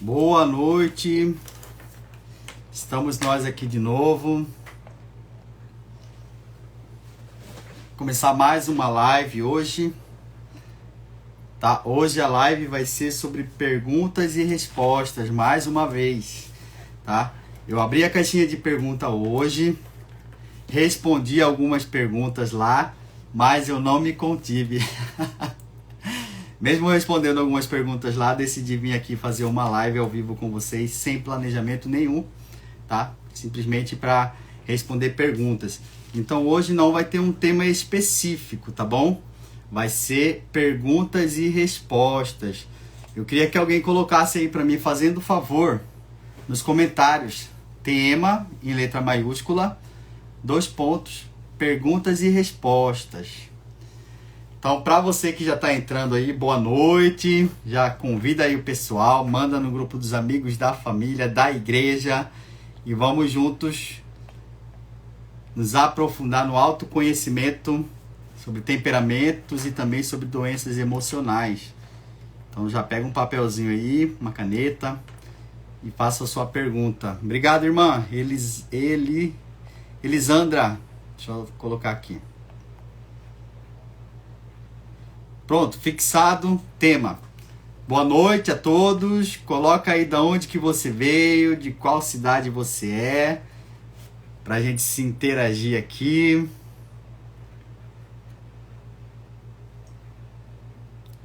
Boa noite, estamos nós aqui de novo. Começar mais uma live hoje, tá? Hoje a live vai ser sobre perguntas e respostas, mais uma vez, tá? Eu abri a caixinha de pergunta hoje, respondi algumas perguntas lá, mas eu não me contive. Mesmo respondendo algumas perguntas lá, decidi vir aqui fazer uma live ao vivo com vocês, sem planejamento nenhum, tá? Simplesmente para responder perguntas. Então hoje não vai ter um tema específico, tá bom? Vai ser perguntas e respostas. Eu queria que alguém colocasse aí para mim, fazendo favor, nos comentários, tema em letra maiúscula, 2 pontos, perguntas e respostas. Então, para você que já está entrando aí, boa noite. Já convida aí o pessoal, manda no grupo dos amigos, da família, da igreja. E vamos juntos nos aprofundar no autoconhecimento sobre temperamentos e também sobre doenças emocionais. Então, já pega um papelzinho aí, uma caneta e faça a sua pergunta. Obrigado, irmã. Elisandra. Deixa eu colocar aqui. Pronto, fixado, tema. Boa noite a todos. Coloca aí de onde que você veio, de qual cidade você é, pra gente se interagir aqui.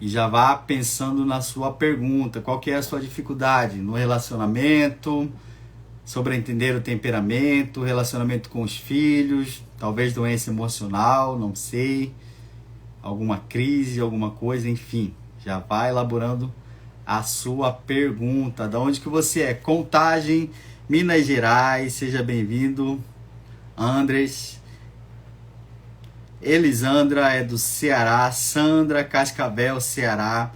E já vá pensando na sua pergunta. Qual que é a sua dificuldade no relacionamento, sobre entender o temperamento, relacionamento com os filhos, talvez doença emocional, não sei. Alguma crise, alguma coisa, enfim, já vai elaborando a sua pergunta. Da onde que você é? Contagem, Minas Gerais, seja bem-vindo. Andres. Elisandra é do Ceará. Sandra, Cascavel, Ceará.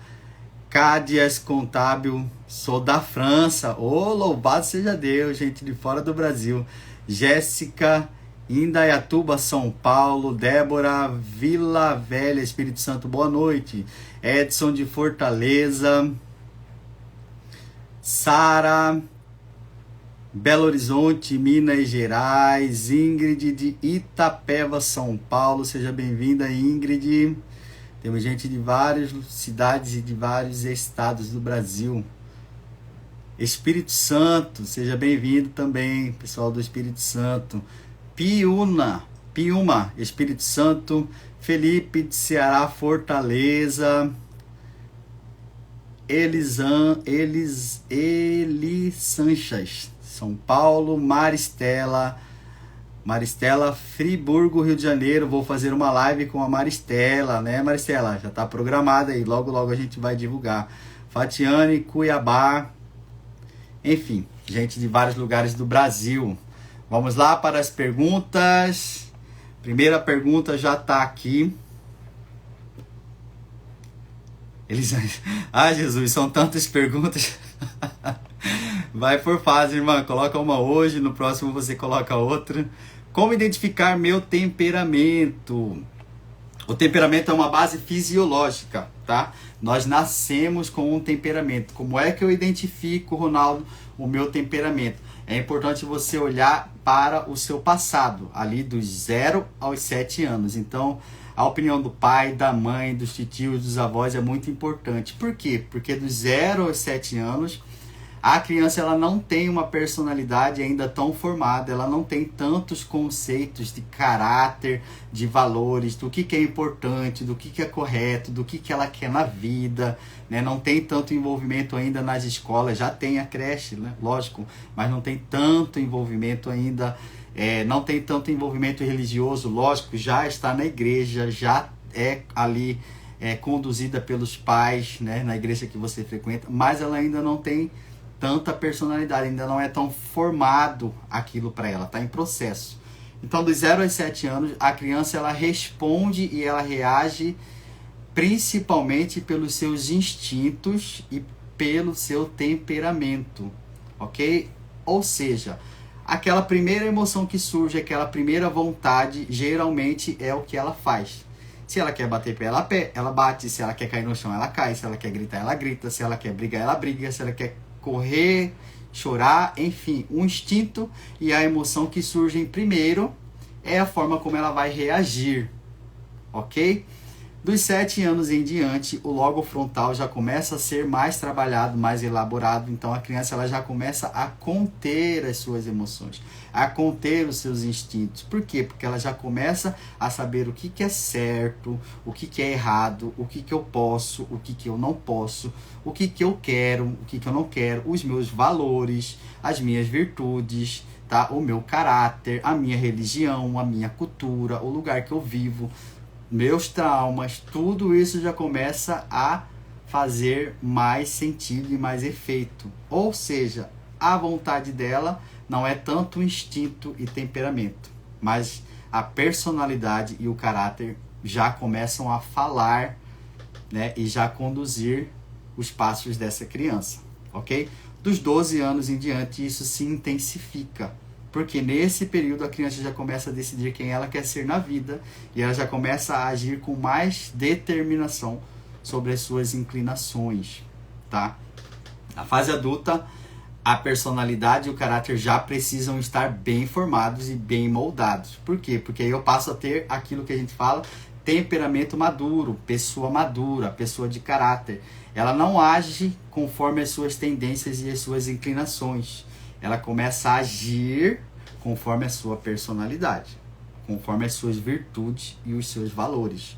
Cádias, Contábil, sou da França. Oh, louvado seja Deus, gente de fora do Brasil. Jéssica, Indaiatuba, São Paulo. Débora, Vila Velha, Espírito Santo, boa noite. Edson de Fortaleza. Sara, Belo Horizonte, Minas Gerais. Ingrid de Itapeva, São Paulo, seja bem-vinda, Ingrid. Temos gente de várias cidades e de vários estados do Brasil. Espírito Santo, seja bem-vindo também, pessoal do Espírito Santo. Piúma, Espírito Santo. Felipe de Ceará, Fortaleza. Eli Sanches, São Paulo. Maristela, Friburgo, Rio de Janeiro. Vou fazer uma live com a Maristela, né, Maristela? Já está programada aí, logo a gente vai divulgar. Fatiane, Cuiabá. Enfim, gente de vários lugares do Brasil. Vamos lá para as perguntas. Primeira pergunta já está aqui. Ah, Jesus, são tantas perguntas. Vai por fase, irmã. Coloca uma hoje, no próximo você coloca outra. Como identificar meu temperamento? O temperamento é uma base fisiológica, tá? Nós nascemos com um temperamento. Como é que eu identifico, Ronaldo, o meu temperamento? É importante você olhar para o seu passado, ali dos 0 aos 7 anos. Então, a opinião do pai, da mãe, dos titios, dos avós é muito importante. Por quê? Porque dos 0 aos 7 anos, a criança ela não tem uma personalidade ainda tão formada, ela não tem tantos conceitos de caráter, de valores, do que é importante, do que é correto, do que ela quer na vida, né? Não tem tanto envolvimento ainda nas escolas, já tem a creche, né? Lógico, mas não tem tanto envolvimento ainda, não tem tanto envolvimento religioso, lógico, já está na igreja, já é ali conduzida pelos pais, né? Na igreja que você frequenta, mas ela ainda não tem tanta personalidade, ainda não é tão formado aquilo para ela, está em processo. Então, dos 0 aos 7 anos, a criança ela responde e ela reage principalmente pelos seus instintos e pelo seu temperamento, ok? Ou seja, aquela primeira emoção que surge, aquela primeira vontade, geralmente é o que ela faz. Se ela quer bater pé, ela bate. Se ela quer cair no chão, ela cai. Se ela quer gritar, ela grita. Se ela quer brigar, ela briga. Se ela quer correr, chorar, enfim, um instinto e a emoção que surgem primeiro é a forma como ela vai reagir, ok? Dos 7 anos em diante, o logo frontal já começa a ser mais trabalhado, mais elaborado. Então, a criança ela já começa a conter as suas emoções, a conter os seus instintos. Por quê? Porque ela já começa a saber o que, que é certo, o que, que é errado, o que, que eu posso, o que, que eu não posso, o que, que eu quero, o que, que eu não quero, os meus valores, as minhas virtudes, tá? O meu caráter, a minha religião, a minha cultura, o lugar que eu vivo, meus traumas, tudo isso já começa a fazer mais sentido e mais efeito. Ou seja, a vontade dela não é tanto instinto e temperamento, mas a personalidade e o caráter já começam a falar, né, e já conduzir os passos dessa criança, ok? Dos 12 anos em diante, isso se intensifica. Porque nesse período a criança já começa a decidir quem ela quer ser na vida e ela já começa a agir com mais determinação sobre as suas inclinações, tá? Na fase adulta, a personalidade e o caráter já precisam estar bem formados e bem moldados. Por quê? Porque aí eu passo a ter aquilo que a gente fala, temperamento maduro, pessoa madura, pessoa de caráter. Ela não age conforme as suas tendências e as suas inclinações. Ela começa a agir conforme a sua personalidade, conforme as suas virtudes e os seus valores.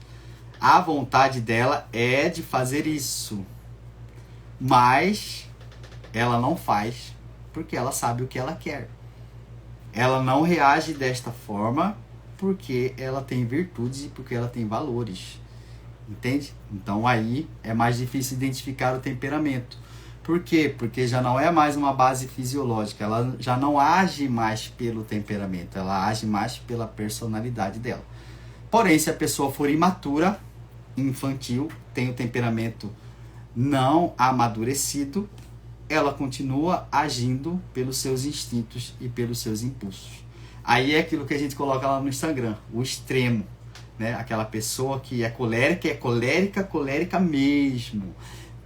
A vontade dela é de fazer isso, mas ela não faz porque ela sabe o que ela quer. Ela não reage desta forma porque ela tem virtudes e porque ela tem valores. Entende? Então aí é mais difícil identificar o temperamento. Por quê? Porque já não é mais uma base fisiológica, ela já não age mais pelo temperamento, ela age mais pela personalidade dela. Porém, se a pessoa for imatura, infantil, tem o temperamento não amadurecido, ela continua agindo pelos seus instintos e pelos seus impulsos. Aí é aquilo que a gente coloca lá no Instagram, o extremo, né? Aquela pessoa que é colérica mesmo.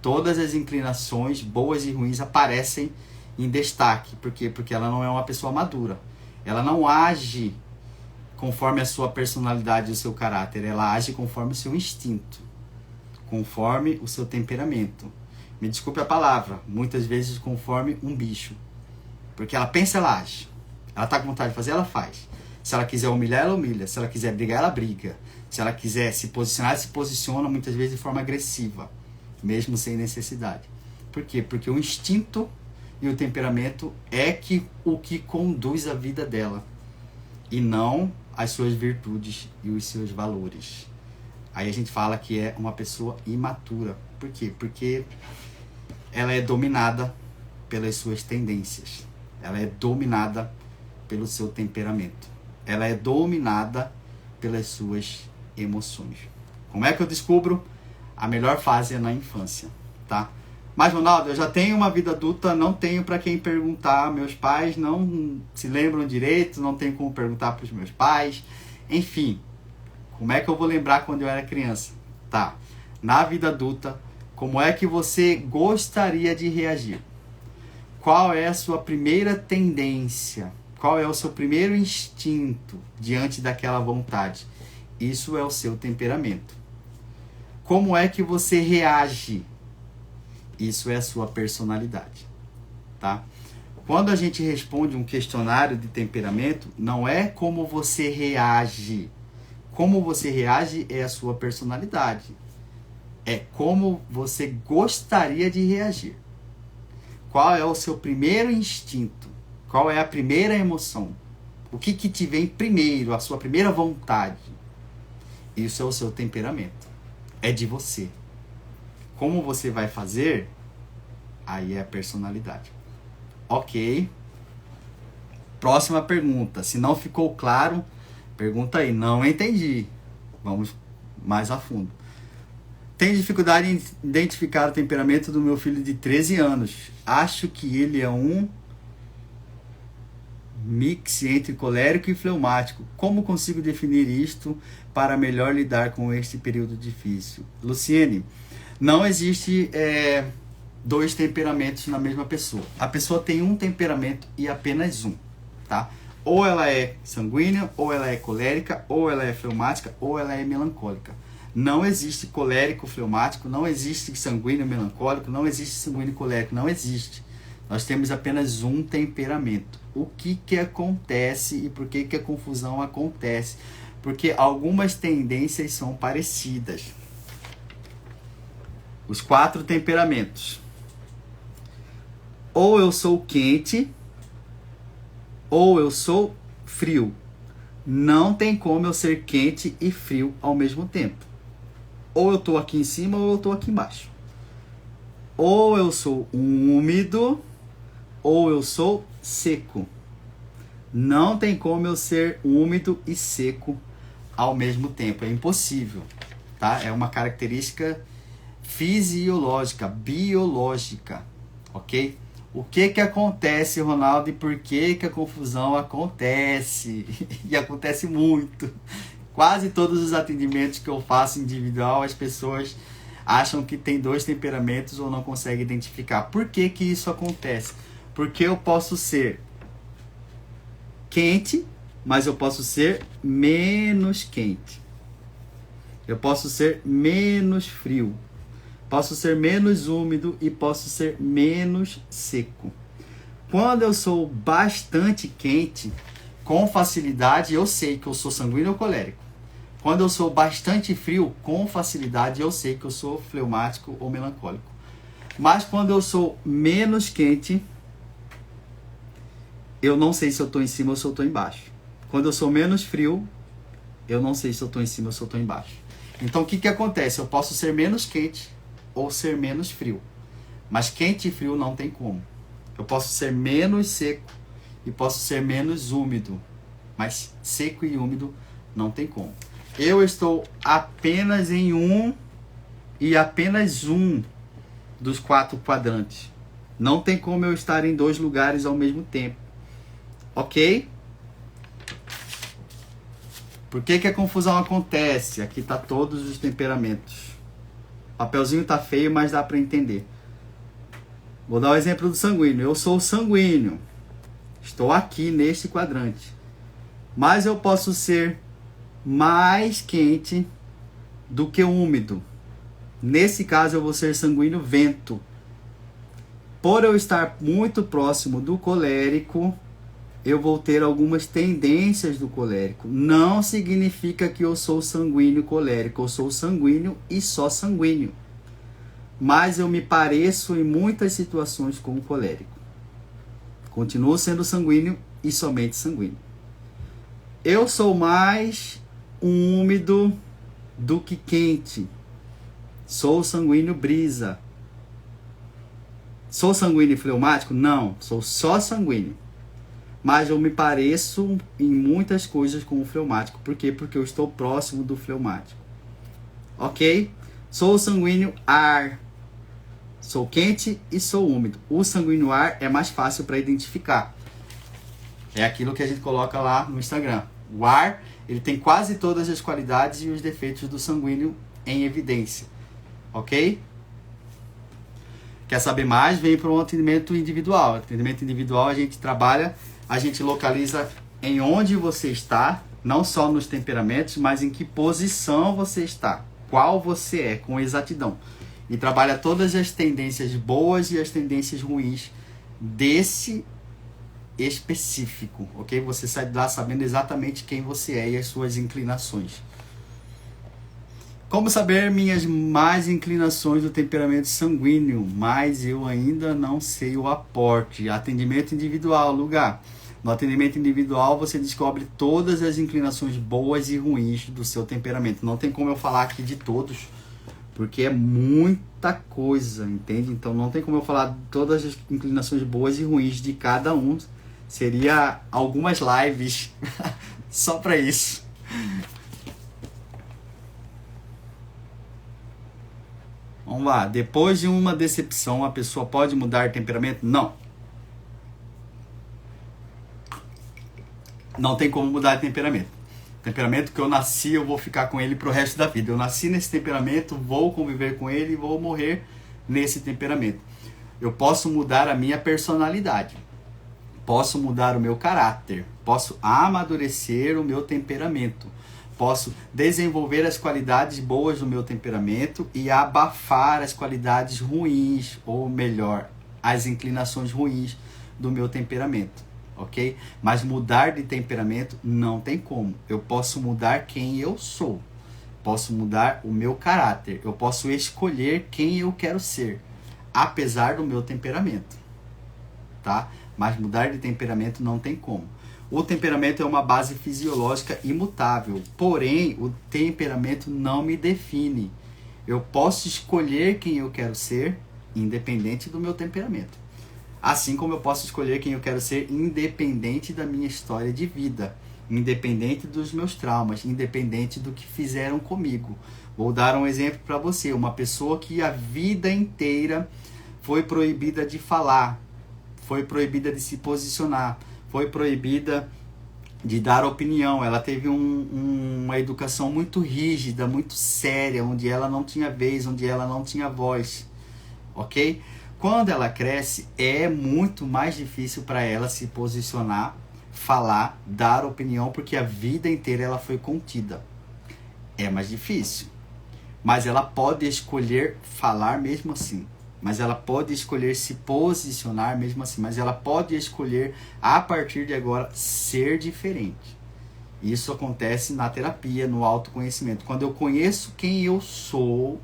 Todas as inclinações, boas e ruins, aparecem em destaque. Por quê? Porque ela não é uma pessoa madura. Ela não age conforme a sua personalidade e o seu caráter. Ela age conforme o seu instinto, conforme o seu temperamento. Me desculpe a palavra, muitas vezes conforme um bicho. Porque ela pensa, ela age. Ela está com vontade de fazer, ela faz. Se ela quiser humilhar, ela humilha. Se ela quiser brigar, ela briga. Se ela quiser se posicionar, ela se posiciona muitas vezes de forma agressiva, mesmo sem necessidade. Por quê? Porque o instinto e o temperamento é o que conduz a vida dela, e não as suas virtudes e os seus valores. Aí a gente fala que é uma pessoa imatura. Por quê? Porque ela é dominada pelas suas tendências. Ela é dominada pelo seu temperamento. Ela é dominada pelas suas emoções. Como é que eu descubro? A melhor fase é na infância, tá? Mas, Ronaldo, eu já tenho uma vida adulta, não tenho para quem perguntar. Meus pais não se lembram direito, não tenho como perguntar para os meus pais. Enfim, como é que eu vou lembrar quando eu era criança? Tá, na vida adulta, como é que você gostaria de reagir? Qual é a sua primeira tendência? Qual é o seu primeiro instinto diante daquela vontade? Isso é o seu temperamento. Como é que você reage? Isso é a sua personalidade, tá? Quando a gente responde um questionário de temperamento, não é como você reage. Como você reage é a sua personalidade. É como você gostaria de reagir. Qual é o seu primeiro instinto? Qual é a primeira emoção? O que te vem primeiro, a sua primeira vontade? Isso é o seu temperamento. É de você. Como você vai fazer, aí é a personalidade. Ok. Próxima pergunta. Se não ficou claro, pergunta aí. Não entendi. Vamos mais a fundo. Tenho dificuldade em identificar o temperamento do meu filho de 13 anos. Acho que ele é um mix entre colérico e fleumático. Como consigo definir isto para melhor lidar com este período difícil? Luciene, não existe dois temperamentos na mesma pessoa. A pessoa tem um temperamento e apenas um, tá? Ou ela é sanguínea, ou ela é colérica, ou ela é fleumática, ou ela é melancólica. Não existe colérico fleumático, não existe sanguíneo melancólico, não existe sanguíneo colérico, não existe. Nós temos apenas um temperamento. O que acontece e por que a confusão acontece? Porque algumas tendências são parecidas. Os 4 temperamentos. Ou eu sou quente, ou eu sou frio. Não tem como eu ser quente e frio ao mesmo tempo. Ou eu estou aqui em cima ou eu estou aqui embaixo. Ou eu sou úmido ou eu sou seco. Não tem como eu ser úmido e seco ao mesmo tempo. É impossível, tá? É uma característica fisiológica, biológica, ok? O que acontece, Ronaldo, e por que a confusão acontece? E acontece muito. Quase todos os atendimentos que eu faço individual, as pessoas acham que tem 2 temperamentos ou não conseguem identificar. Por que isso acontece? Porque eu posso ser quente, mas eu posso ser menos quente. Eu posso ser menos frio. Posso ser menos úmido e posso ser menos seco. Quando eu sou bastante quente, com facilidade eu sei que eu sou sanguíneo ou colérico. Quando eu sou bastante frio, com facilidade eu sei que eu sou fleumático ou melancólico. Mas quando eu sou menos quente, eu não sei se eu estou em cima ou se eu estou embaixo. Quando eu sou menos frio, eu não sei se eu estou em cima ou se eu estou embaixo. Então o que acontece? Eu posso ser menos quente ou ser menos frio. Mas quente e frio não tem como. Eu posso ser menos seco e posso ser menos úmido. Mas seco e úmido não tem como. Eu estou apenas em um e apenas um dos 4 quadrantes. Não tem como eu estar em 2 lugares ao mesmo tempo. Ok? Por que a confusão acontece? Aqui tá todos os temperamentos. O papelzinho tá feio, mas dá para entender. Vou dar o exemplo do sanguíneo. Eu sou sanguíneo. Estou aqui neste quadrante. Mas eu posso ser mais quente do que úmido. Nesse caso eu vou ser sanguíneo vento. Por eu estar muito próximo do colérico, eu vou ter algumas tendências do colérico. Não significa que eu sou sanguíneo colérico. Eu sou sanguíneo e só sanguíneo. Mas eu me pareço em muitas situações com o colérico. Continuo sendo sanguíneo e somente sanguíneo. Eu sou mais úmido do que quente. Sou sanguíneo brisa. Sou sanguíneo fleumático? Não, sou só sanguíneo. Mas eu me pareço em muitas coisas com o fleumático. Por quê? Porque eu estou próximo do fleumático. Ok? Sou sanguíneo ar. Sou quente e sou úmido. O sanguíneo ar é mais fácil para identificar. É aquilo que a gente coloca lá no Instagram. O ar, ele tem quase todas as qualidades e os defeitos do sanguíneo em evidência. Ok? Quer saber mais? Vem para um atendimento individual. Atendimento individual a gente trabalha, a gente localiza em onde você está, não só nos temperamentos, mas em que posição você está, qual você é, com exatidão. E trabalha todas as tendências boas e as tendências ruins desse específico, ok? Você sai de lá sabendo exatamente quem você é e as suas inclinações. Como saber minhas más inclinações do temperamento sanguíneo? Mas eu ainda não sei o aporte. Atendimento individual, lugar. No atendimento individual você descobre todas as inclinações boas e ruins do seu temperamento. Não tem como eu falar aqui de todos, porque é muita coisa, entende? Então não tem como eu falar de todas as inclinações boas e ruins de cada um. Seria algumas lives só para isso. Vamos lá. Depois de uma decepção, a pessoa pode mudar de temperamento? Não. Não tem como mudar de temperamento. O temperamento que eu nasci, eu vou ficar com ele pro resto da vida. Eu nasci nesse temperamento, vou conviver com ele e vou morrer nesse temperamento. Eu posso mudar a minha personalidade. Posso mudar o meu caráter. Posso amadurecer o meu temperamento. Posso desenvolver as qualidades boas do meu temperamento e abafar as qualidades ruins, ou melhor, as inclinações ruins do meu temperamento, ok? Mas mudar de temperamento não tem como. Eu posso mudar quem eu sou. Posso mudar o meu caráter. Eu posso escolher quem eu quero ser, apesar do meu temperamento, tá? Mas mudar de temperamento não tem como. O temperamento é uma base fisiológica imutável, porém o temperamento não me define. Eu posso escolher quem eu quero ser, independente do meu temperamento. Assim como eu posso escolher quem eu quero ser, independente da minha história de vida, independente dos meus traumas, independente do que fizeram comigo. Vou dar um exemplo para você. Uma pessoa que a vida inteira foi proibida de falar, foi proibida de se posicionar, foi proibida de dar opinião. Ela teve uma educação muito rígida, muito séria, onde ela não tinha vez, onde ela não tinha voz, ok? Quando ela cresce, é muito mais difícil para ela se posicionar, falar, dar opinião, porque a vida inteira ela foi contida. É mais difícil, mas ela pode escolher falar mesmo assim. Mas ela pode escolher se posicionar mesmo assim. Mas ela pode escolher, a partir de agora, ser diferente. Isso acontece na terapia, no autoconhecimento. Quando eu conheço quem eu sou,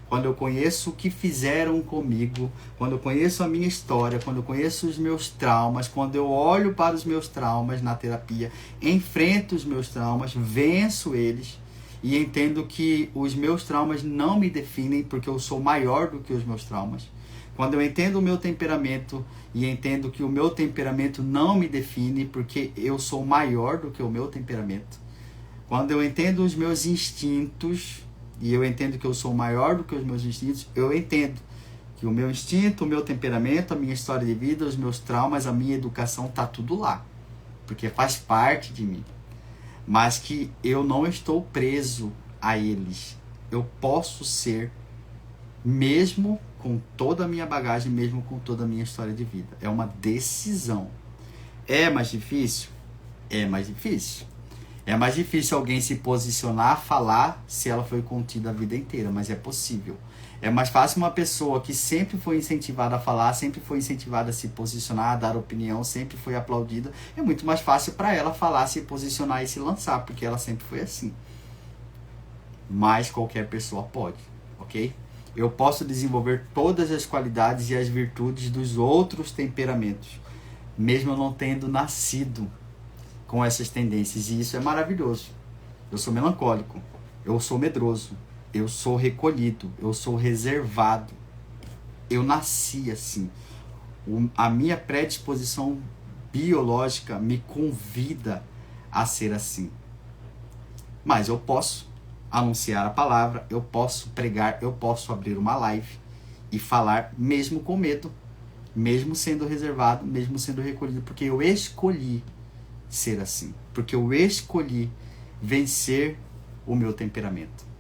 quando eu conheço o que fizeram comigo, quando eu conheço a minha história, quando eu conheço os meus traumas, quando eu olho para os meus traumas na terapia, enfrento os meus traumas, venço eles, e entendo que os meus traumas não me definem, porque eu sou maior do que os meus traumas. Quando eu entendo o meu temperamento e entendo que o meu temperamento não me define, porque eu sou maior do que o meu temperamento. Quando eu entendo os meus instintos e eu entendo que eu sou maior do que os meus instintos, eu entendo que o meu instinto, o meu temperamento, a minha história de vida, os meus traumas, a minha educação, tá tudo lá, porque faz parte de mim. Mas que eu não estou preso a eles. Eu posso ser, mesmo com toda a minha bagagem, mesmo com toda a minha história de vida. É uma decisão. É mais difícil? É mais difícil. É mais difícil alguém se posicionar, falar, se ela foi contida a vida inteira, mas é possível. É mais fácil uma pessoa que sempre foi incentivada a falar, sempre foi incentivada a se posicionar, a dar opinião, sempre foi aplaudida. É muito mais fácil para ela falar, se posicionar e se lançar, porque ela sempre foi assim. Mas qualquer pessoa pode, ok? Eu posso desenvolver todas as qualidades e as virtudes dos outros temperamentos, mesmo eu não tendo nascido com essas tendências. E isso é maravilhoso. Eu sou melancólico, eu sou medroso, eu sou recolhido, eu sou reservado. Eu nasci assim. A minha predisposição biológica me convida a ser assim. Mas eu posso anunciar a palavra, eu posso pregar, eu posso abrir uma live e falar mesmo com medo, mesmo sendo reservado, mesmo sendo recolhido, porque eu escolhi ser assim. Porque eu escolhi vencer o meu temperamento.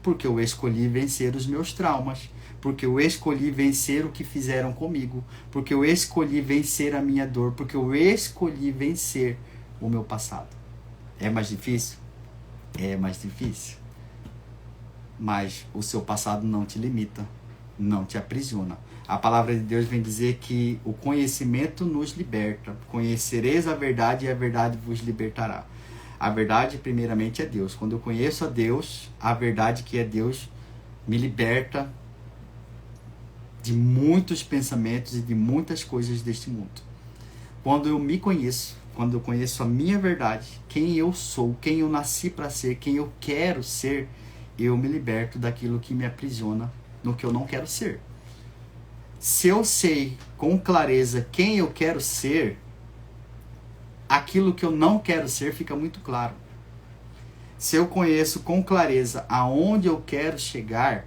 Porque eu escolhi vencer os meus traumas, porque eu escolhi vencer o que fizeram comigo, porque eu escolhi vencer a minha dor, porque eu escolhi vencer o meu passado. É mais difícil? É mais difícil. Mas o seu passado não te limita, não te aprisiona. A palavra de Deus vem dizer que o conhecimento nos liberta. Conhecereis a verdade e a verdade vos libertará. A verdade, primeiramente, é Deus. Quando eu conheço a Deus, a verdade que é Deus me liberta de muitos pensamentos e de muitas coisas deste mundo. Quando eu me conheço, quando eu conheço a minha verdade, quem eu sou, quem eu nasci para ser, quem eu quero ser, eu me liberto daquilo que me aprisiona no que eu não quero ser. Se eu sei com clareza quem eu quero ser, aquilo que eu não quero ser fica muito claro. Se eu conheço com clareza aonde eu quero chegar,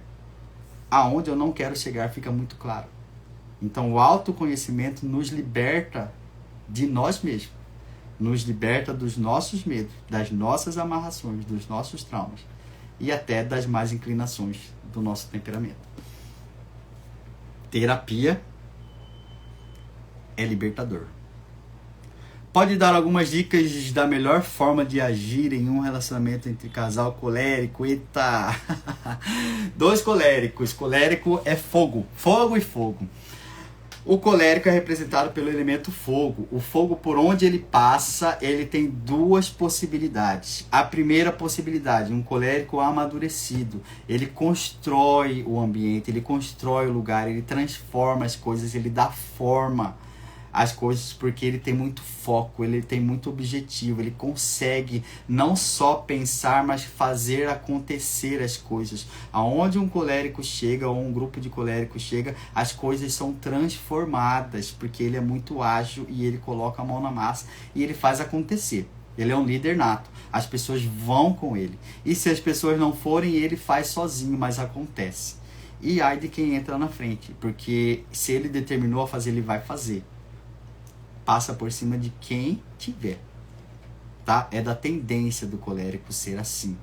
aonde eu não quero chegar fica muito claro. Então o autoconhecimento nos liberta de nós mesmos, nos liberta dos nossos medos, das nossas amarrações, dos nossos traumas e até das más inclinações do nosso temperamento. terapia é libertador. Pode dar algumas dicas da melhor forma de agir em um relacionamento entre casal colérico. Eita! 2 coléricos. Colérico é fogo. Fogo e fogo. O colérico é representado pelo elemento fogo. O fogo, por onde ele passa, ele tem 2 possibilidades. A primeira possibilidade, um colérico amadurecido. Ele constrói o ambiente, ele constrói o lugar, ele transforma as coisas, ele dá forma às coisas, porque ele tem muito foco, ele tem muito objetivo, ele consegue não só pensar, mas fazer acontecer as coisas. Aonde um colérico chega, ou um grupo de coléricos chega, as coisas são transformadas, porque ele é muito ágil e ele coloca a mão na massa e ele faz acontecer. Ele é um líder nato, as pessoas vão com ele. E se as pessoas não forem, ele faz sozinho, mas acontece. E ai de quem entra na frente, porque se ele determinou a fazer, ele vai fazer. Passa por cima de quem tiver, tá? É da tendência do colérico ser assim.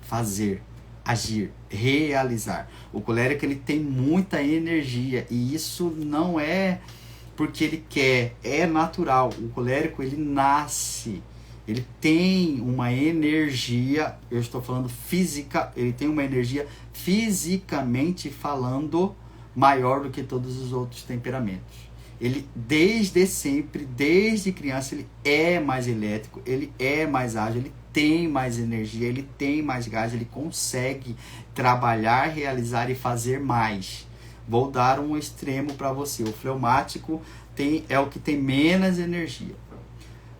Fazer, agir, realizar. O colérico, ele tem muita energia e isso não é porque ele quer, é natural. O colérico, ele nasce, ele tem uma energia, eu estou falando física, ele tem uma energia fisicamente falando maior do que todos os outros temperamentos. Ele, desde sempre, desde criança, ele é mais elétrico, ele é mais ágil, ele tem mais energia, ele tem mais gás, ele consegue trabalhar, realizar e fazer mais. Vou dar um extremo para você. O fleumático é o que tem menos energia.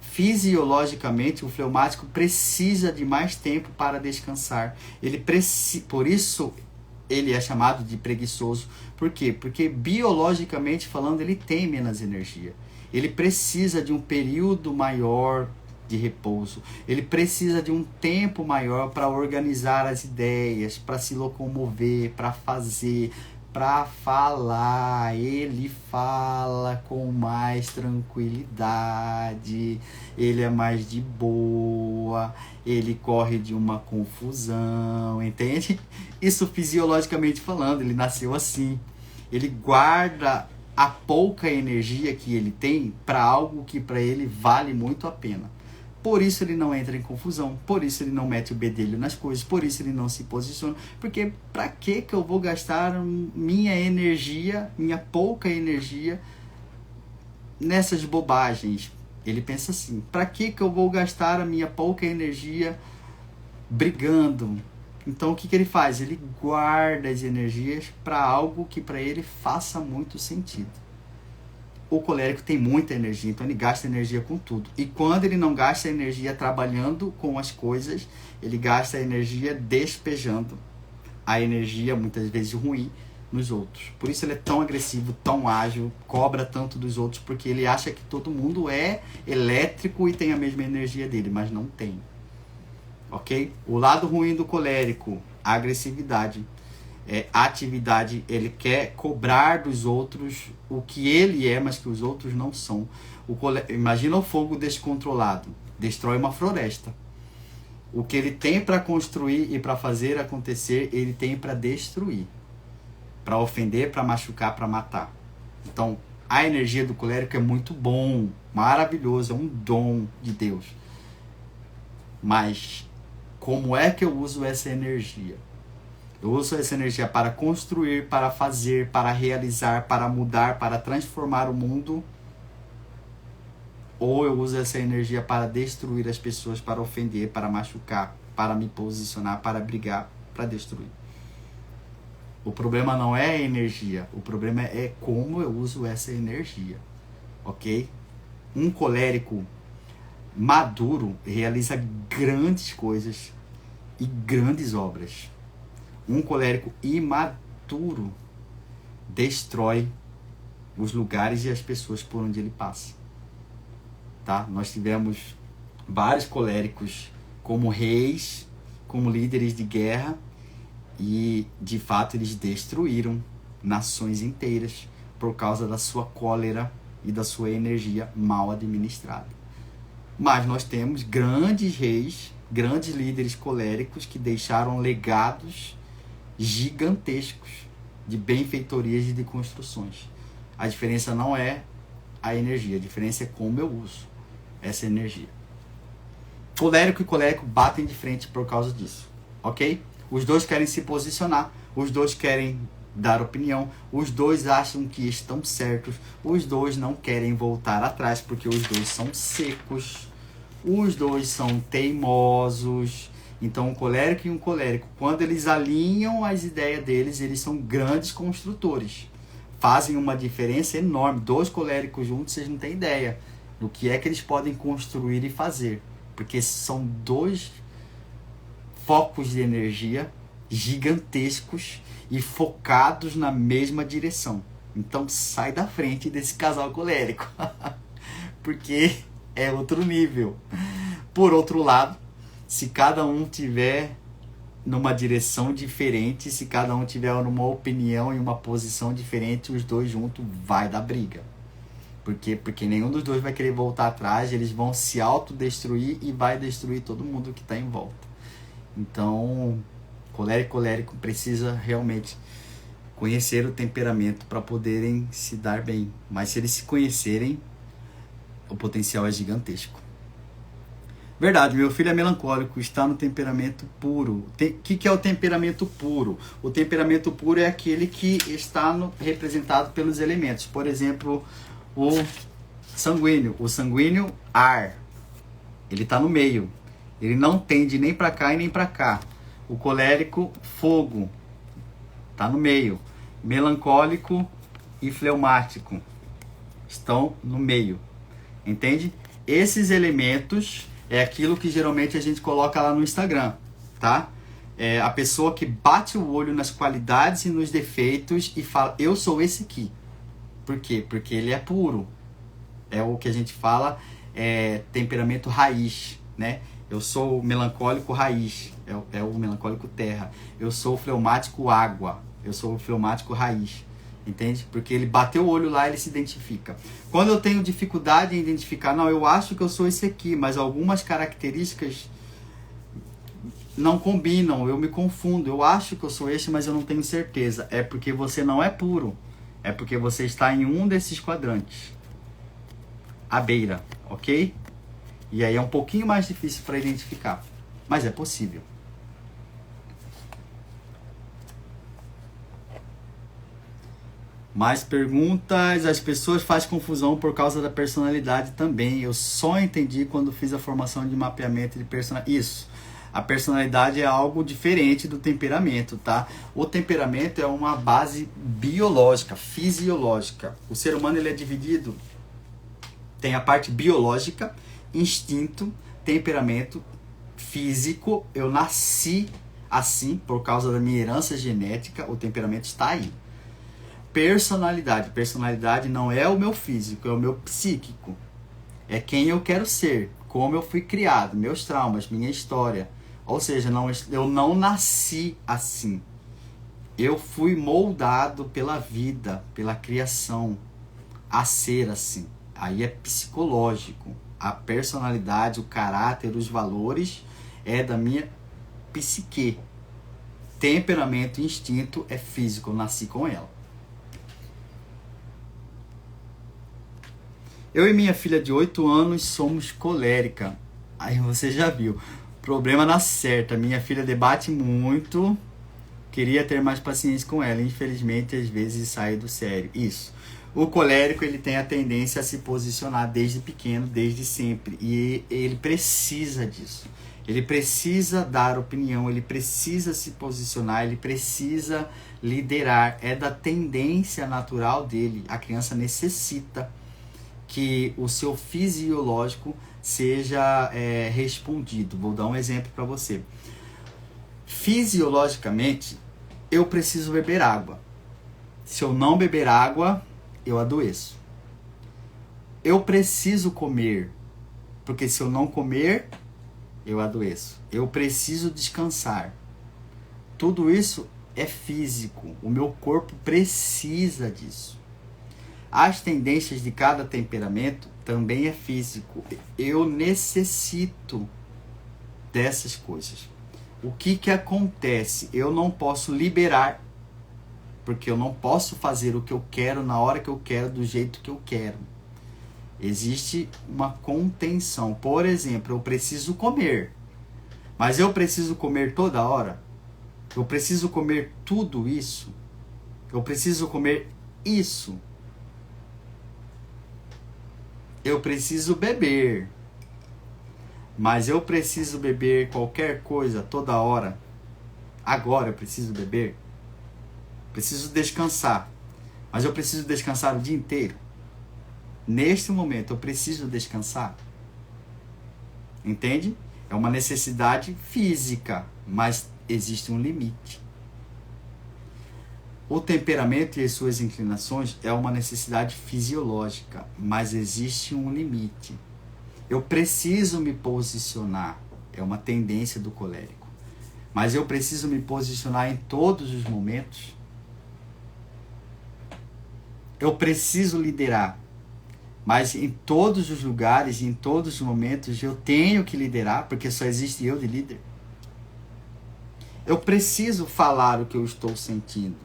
Fisiologicamente, o fleumático precisa de mais tempo para descansar. Por isso, ele é chamado de preguiçoso. Por quê? Porque biologicamente falando, ele tem menos energia. Ele precisa de um período maior de repouso. Ele precisa de um tempo maior para organizar as ideias, para se locomover, para fazer, para falar. Ele fala com mais tranquilidade. Ele é mais de boa. Ele corre de uma confusão, entende? Isso fisiologicamente falando, ele nasceu assim. Ele guarda a pouca energia que ele tem para algo que para ele vale muito a pena. Por isso ele não entra em confusão, por isso ele não mete o bedelho nas coisas, por isso ele não se posiciona. Porque para que eu vou gastar minha energia, minha pouca energia nessas bobagens? Ele pensa assim, para que eu vou gastar a minha pouca energia brigando? Então o que ele faz? Ele guarda as energias para algo que para ele faça muito sentido. O colérico tem muita energia, então ele gasta energia com tudo. E quando ele não gasta energia trabalhando com as coisas, ele gasta a energia despejando a energia, muitas vezes ruim, nos outros. Por isso ele é tão agressivo, tão ágil, cobra tanto dos outros, porque ele acha que todo mundo é elétrico e tem a mesma energia dele, mas não tem. Ok? O lado ruim do colérico, a agressividade. Atividade, ele quer cobrar dos outros o que ele é, mas que os outros não são. Imagina o fogo descontrolado, destrói uma floresta. O que ele tem para construir e para fazer acontecer, ele tem para destruir, para ofender, para machucar, para matar. Então, a energia do colérico é muito bom, maravilhoso, é um dom de Deus. Mas como é que eu uso essa energia? Eu uso essa energia para construir, para fazer, para realizar, para mudar, para transformar o mundo? Ou eu uso essa energia para destruir as pessoas, para ofender, para machucar, para me posicionar, para brigar, para destruir? O problema não é a energia, o problema é como eu uso essa energia, ok? Um colérico maduro realiza grandes coisas e grandes obras. Um colérico imaturo destrói os lugares e as pessoas por onde ele passa. Tá? Nós tivemos vários coléricos como reis, como líderes de guerra, e de fato eles destruíram nações inteiras por causa da sua cólera e da sua energia mal administrada. Mas nós temos grandes reis, grandes líderes coléricos que deixaram legados gigantescos de benfeitorias e de construções. A diferença não é a energia, a diferença é como eu uso essa energia. Colérico e colérico batem de frente por causa disso, ok? Os dois querem se posicionar, os dois querem dar opinião, os dois acham que estão certos, os dois não querem voltar atrás, porque os dois são secos, os dois são teimosos. Então, um colérico e um colérico, quando eles alinham as ideias deles, eles são grandes construtores. Fazem uma diferença enorme. Dois coléricos juntos, vocês não têm ideia do que é que eles podem construir e fazer. Porque são dois focos de energia gigantescos e focados na mesma direção. Então, sai da frente desse casal colérico. Porque é outro nível. Por outro lado, se cada um tiver numa direção diferente, se cada um tiver numa opinião e uma posição diferente, os dois juntos vai dar briga. Por quê? Porque nenhum dos dois vai querer voltar atrás, eles vão se autodestruir e vai destruir todo mundo que está em volta. Então, colérico e colérico precisa realmente conhecer o temperamento para poderem se dar bem. Mas se eles se conhecerem, o potencial é gigantesco. Verdade, meu filho é melancólico, está no temperamento puro. O que é o temperamento puro? O temperamento puro é aquele que está representado pelos elementos. Por exemplo, o sanguíneo. O sanguíneo, ar. Ele está no meio. Ele não tende nem para cá e nem para cá. O colérico, fogo. Está no meio. Melancólico e fleumático estão no meio. Entende? Esses elementos é aquilo que geralmente a gente coloca lá no Instagram, tá? É a pessoa que bate o olho nas qualidades e nos defeitos e fala, eu sou esse aqui. Por quê? Porque ele é puro. É o que a gente fala, temperamento raiz, né? Eu sou o melancólico raiz, é o melancólico terra. Eu sou o fleumático água, eu sou o fleumático raiz. Entende? Porque ele bateu o olho lá, ele se identifica. Quando eu tenho dificuldade em identificar, não, eu acho que eu sou esse aqui, mas algumas características não combinam, eu me confundo. Eu acho que eu sou esse, mas eu não tenho certeza. É porque você não é puro. É porque você está em um desses quadrantes. À beira, ok? E aí é um pouquinho mais difícil para identificar. Mas é possível. Mais perguntas. As pessoas fazem confusão por causa da personalidade também. Eu só entendi quando fiz a formação de mapeamento de personalidade. Isso. A personalidade é algo diferente do temperamento, tá? O temperamento é uma base biológica, fisiológica. O ser humano ele é dividido. Tem a parte biológica, instinto, temperamento, físico. Eu nasci assim por causa da minha herança genética. O temperamento está aí. Personalidade. Personalidade não é o meu físico, é o meu psíquico. É quem eu quero ser, como eu fui criado, meus traumas, minha história. Ou seja, eu não nasci assim. Eu fui moldado pela vida, pela criação, a ser assim. Aí é psicológico. A personalidade, o caráter, os valores é da minha psique. Temperamento e instinto é físico, eu nasci com ela. Eu e minha filha de 8 anos somos colérica. Aí você já viu. Problema na certa. Minha filha debate muito. Queria ter mais paciência com ela. Infelizmente, às vezes sai do sério. Isso. O colérico, ele tem a tendência a se posicionar desde pequeno, desde sempre. E ele precisa disso. Ele precisa dar opinião, ele precisa se posicionar, ele precisa liderar. É da tendência natural dele. A criança necessita que o seu fisiológico seja respondido. Vou dar um exemplo para você. Fisiologicamente, eu preciso beber água. Se eu não beber água, eu adoeço. Eu preciso comer, porque se eu não comer, eu adoeço. Eu preciso descansar. Tudo isso é físico. O meu corpo precisa disso. As tendências de cada temperamento também é físico. Eu necessito dessas coisas. O que acontece? Eu não posso liberar, porque eu não posso fazer o que eu quero na hora que eu quero, do jeito que eu quero. Existe uma contenção. Por exemplo, eu preciso comer, mas eu preciso comer toda hora? Eu preciso comer tudo isso? Eu preciso comer isso? Eu preciso beber, mas eu preciso beber qualquer coisa toda hora? Agora eu preciso beber? Preciso descansar, mas eu preciso descansar o dia inteiro? Neste momento eu preciso descansar? Entende? É uma necessidade física, mas existe um limite. O temperamento e as suas inclinações é uma necessidade fisiológica, mas existe um limite. Eu preciso me posicionar, é uma tendência do colérico, mas eu preciso me posicionar em todos os momentos. Eu preciso liderar, mas em todos os lugares, em todos os momentos, eu tenho que liderar, porque só existe eu de líder. Eu preciso falar o que eu estou sentindo,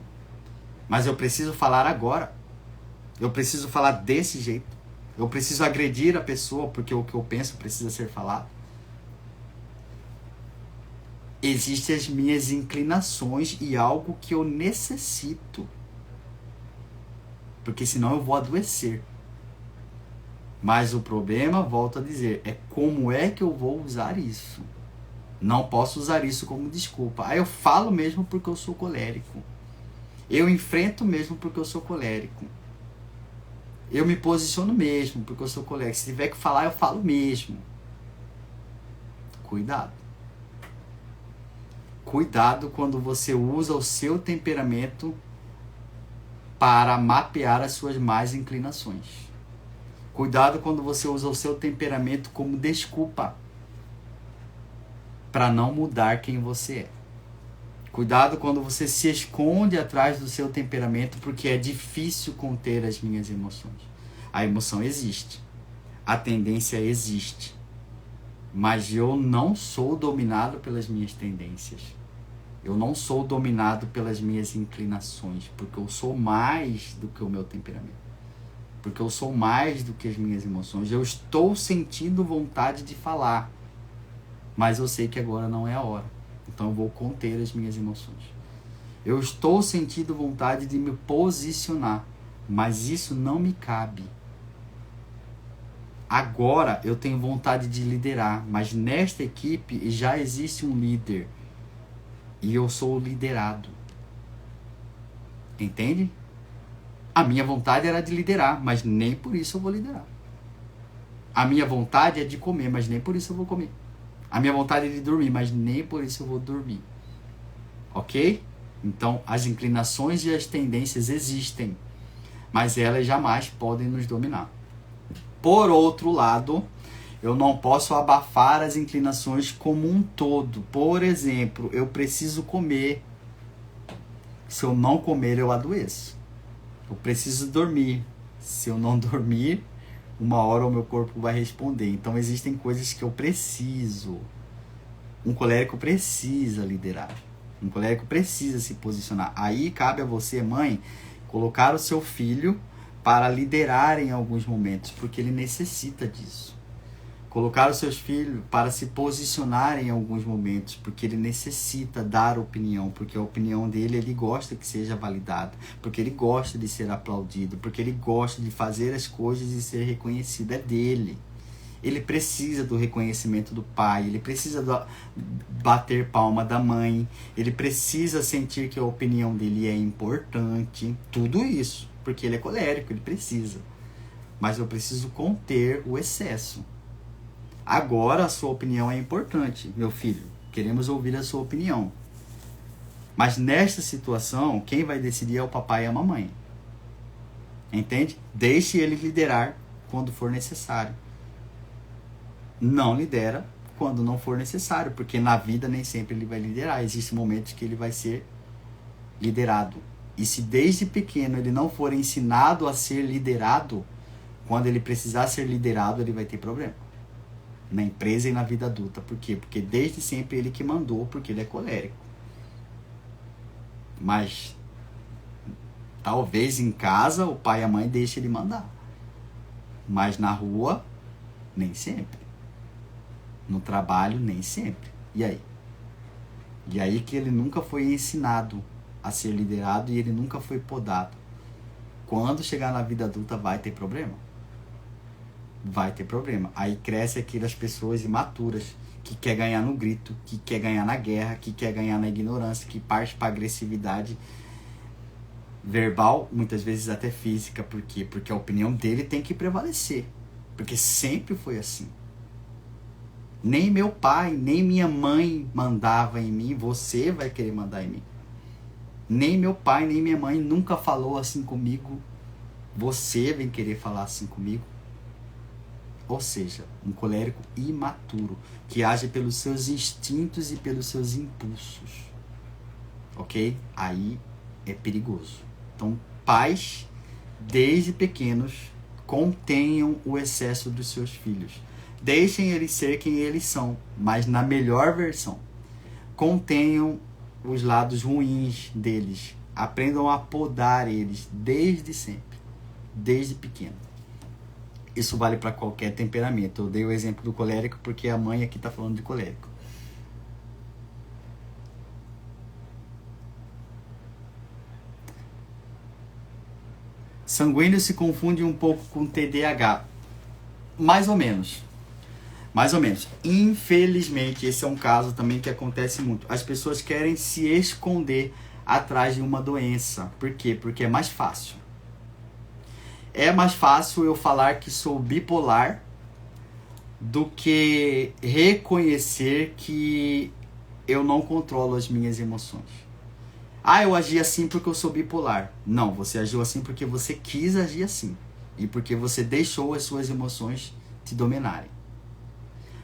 mas eu preciso falar agora. Eu preciso falar desse jeito. Eu preciso agredir a pessoa, porque o que eu penso precisa ser falado. Existem as minhas inclinações e algo que eu necessito, porque senão eu vou adoecer. Mas o problema, volto a dizer, é como é que eu vou usar isso. Não posso usar isso como desculpa. Eu falo mesmo porque eu sou colérico. Eu enfrento mesmo porque eu sou colérico. Eu me posiciono mesmo porque eu sou colérico. Se tiver que falar, eu falo mesmo. Cuidado. Cuidado quando você usa o seu temperamento para mapear as suas más inclinações. Cuidado quando você usa o seu temperamento como desculpa para não mudar quem você é. Cuidado quando você se esconde atrás do seu temperamento porque é difícil conter as minhas emoções. A emoção existe. A tendência existe. Mas eu não sou dominado pelas minhas tendências. Eu não sou dominado pelas minhas inclinações, porque eu sou mais do que o meu temperamento. Porque eu sou mais do que as minhas emoções. Eu estou sentindo vontade de falar, mas eu sei que agora não é a hora. Então eu vou conter as minhas emoções. Eu estou sentindo vontade de me posicionar, mas isso não me cabe. Agora eu tenho vontade de liderar, mas nesta equipe já existe um líder. E eu sou o liderado. Entende? A minha vontade era de liderar, mas nem por isso eu vou liderar. A minha vontade é de comer, mas nem por isso eu vou comer. A minha vontade é de dormir, mas nem por isso eu vou dormir. Ok? Então, as inclinações e as tendências existem, mas elas jamais podem nos dominar. Por outro lado, eu não posso abafar as inclinações como um todo. Por exemplo, eu preciso comer. Se eu não comer, eu adoeço. Eu preciso dormir. Se eu não dormir, uma hora o meu corpo vai responder. Então existem coisas que eu preciso. Um colérico precisa liderar. Um colérico precisa se posicionar. Aí cabe a você, mãe, colocar o seu filho para liderar em alguns momentos, porque ele necessita disso. Colocar os seus filhos para se posicionar em alguns momentos, porque ele necessita dar opinião, porque a opinião dele, ele gosta que seja validada, porque ele gosta de ser aplaudido, porque ele gosta de fazer as coisas e ser reconhecido, é dele. Ele precisa do reconhecimento do pai, ele precisa bater palma da mãe, ele precisa sentir que a opinião dele é importante, tudo isso, porque ele é colérico, ele precisa. Mas eu preciso conter o excesso. Agora a sua opinião é importante, meu filho. Queremos ouvir a sua opinião. Mas nesta situação, quem vai decidir é o papai e a mamãe. Entende? Deixe ele liderar quando for necessário. Não lidera quando não for necessário, porque na vida nem sempre ele vai liderar. Existem momentos que ele vai ser liderado. E se desde pequeno ele não for ensinado a ser liderado, quando ele precisar ser liderado, ele vai ter problema. Na empresa e na vida adulta. Por quê? Porque desde sempre ele que mandou, porque ele é colérico. Mas Talvez em casa o pai e a mãe deixem ele mandar. Mas na rua, nem sempre. No trabalho, nem sempre. E aí? E aí que ele nunca foi ensinado a ser liderado e ele nunca foi podado. Quando chegar na vida adulta vai ter problema. Vai ter problema. Aí cresce aquelas pessoas imaturas que quer ganhar no grito, que quer ganhar na guerra, que quer ganhar na ignorância, que parte para agressividade verbal, muitas vezes até física. Por quê? Porque a opinião dele tem que prevalecer. Porque sempre foi assim. Nem meu pai, nem minha mãe mandava em mim, você vai querer mandar em mim. Nem meu pai, nem minha mãe nunca falou assim comigo, você vem querer falar assim comigo. Ou seja, um colérico imaturo, que age pelos seus instintos e pelos seus impulsos. Ok? Aí é perigoso. Então, pais, desde pequenos, contenham o excesso dos seus filhos. Deixem eles ser quem eles são, mas na melhor versão. Contenham os lados ruins deles. Aprendam a podar eles desde sempre, desde pequeno. Isso vale para qualquer temperamento. Eu dei o exemplo do colérico porque a mãe aqui está falando de colérico. Sanguíneo se confunde um pouco com TDAH. Mais ou menos. Mais ou menos. Infelizmente, esse é um caso também que acontece muito. As pessoas querem se esconder atrás de uma doença. Por quê? Porque é mais fácil. É mais fácil eu falar que sou bipolar do que reconhecer que eu não controlo as minhas emoções. Ah, eu agi assim porque eu sou bipolar. Não, você agiu assim porque você quis agir assim. E porque você deixou as suas emoções te dominarem.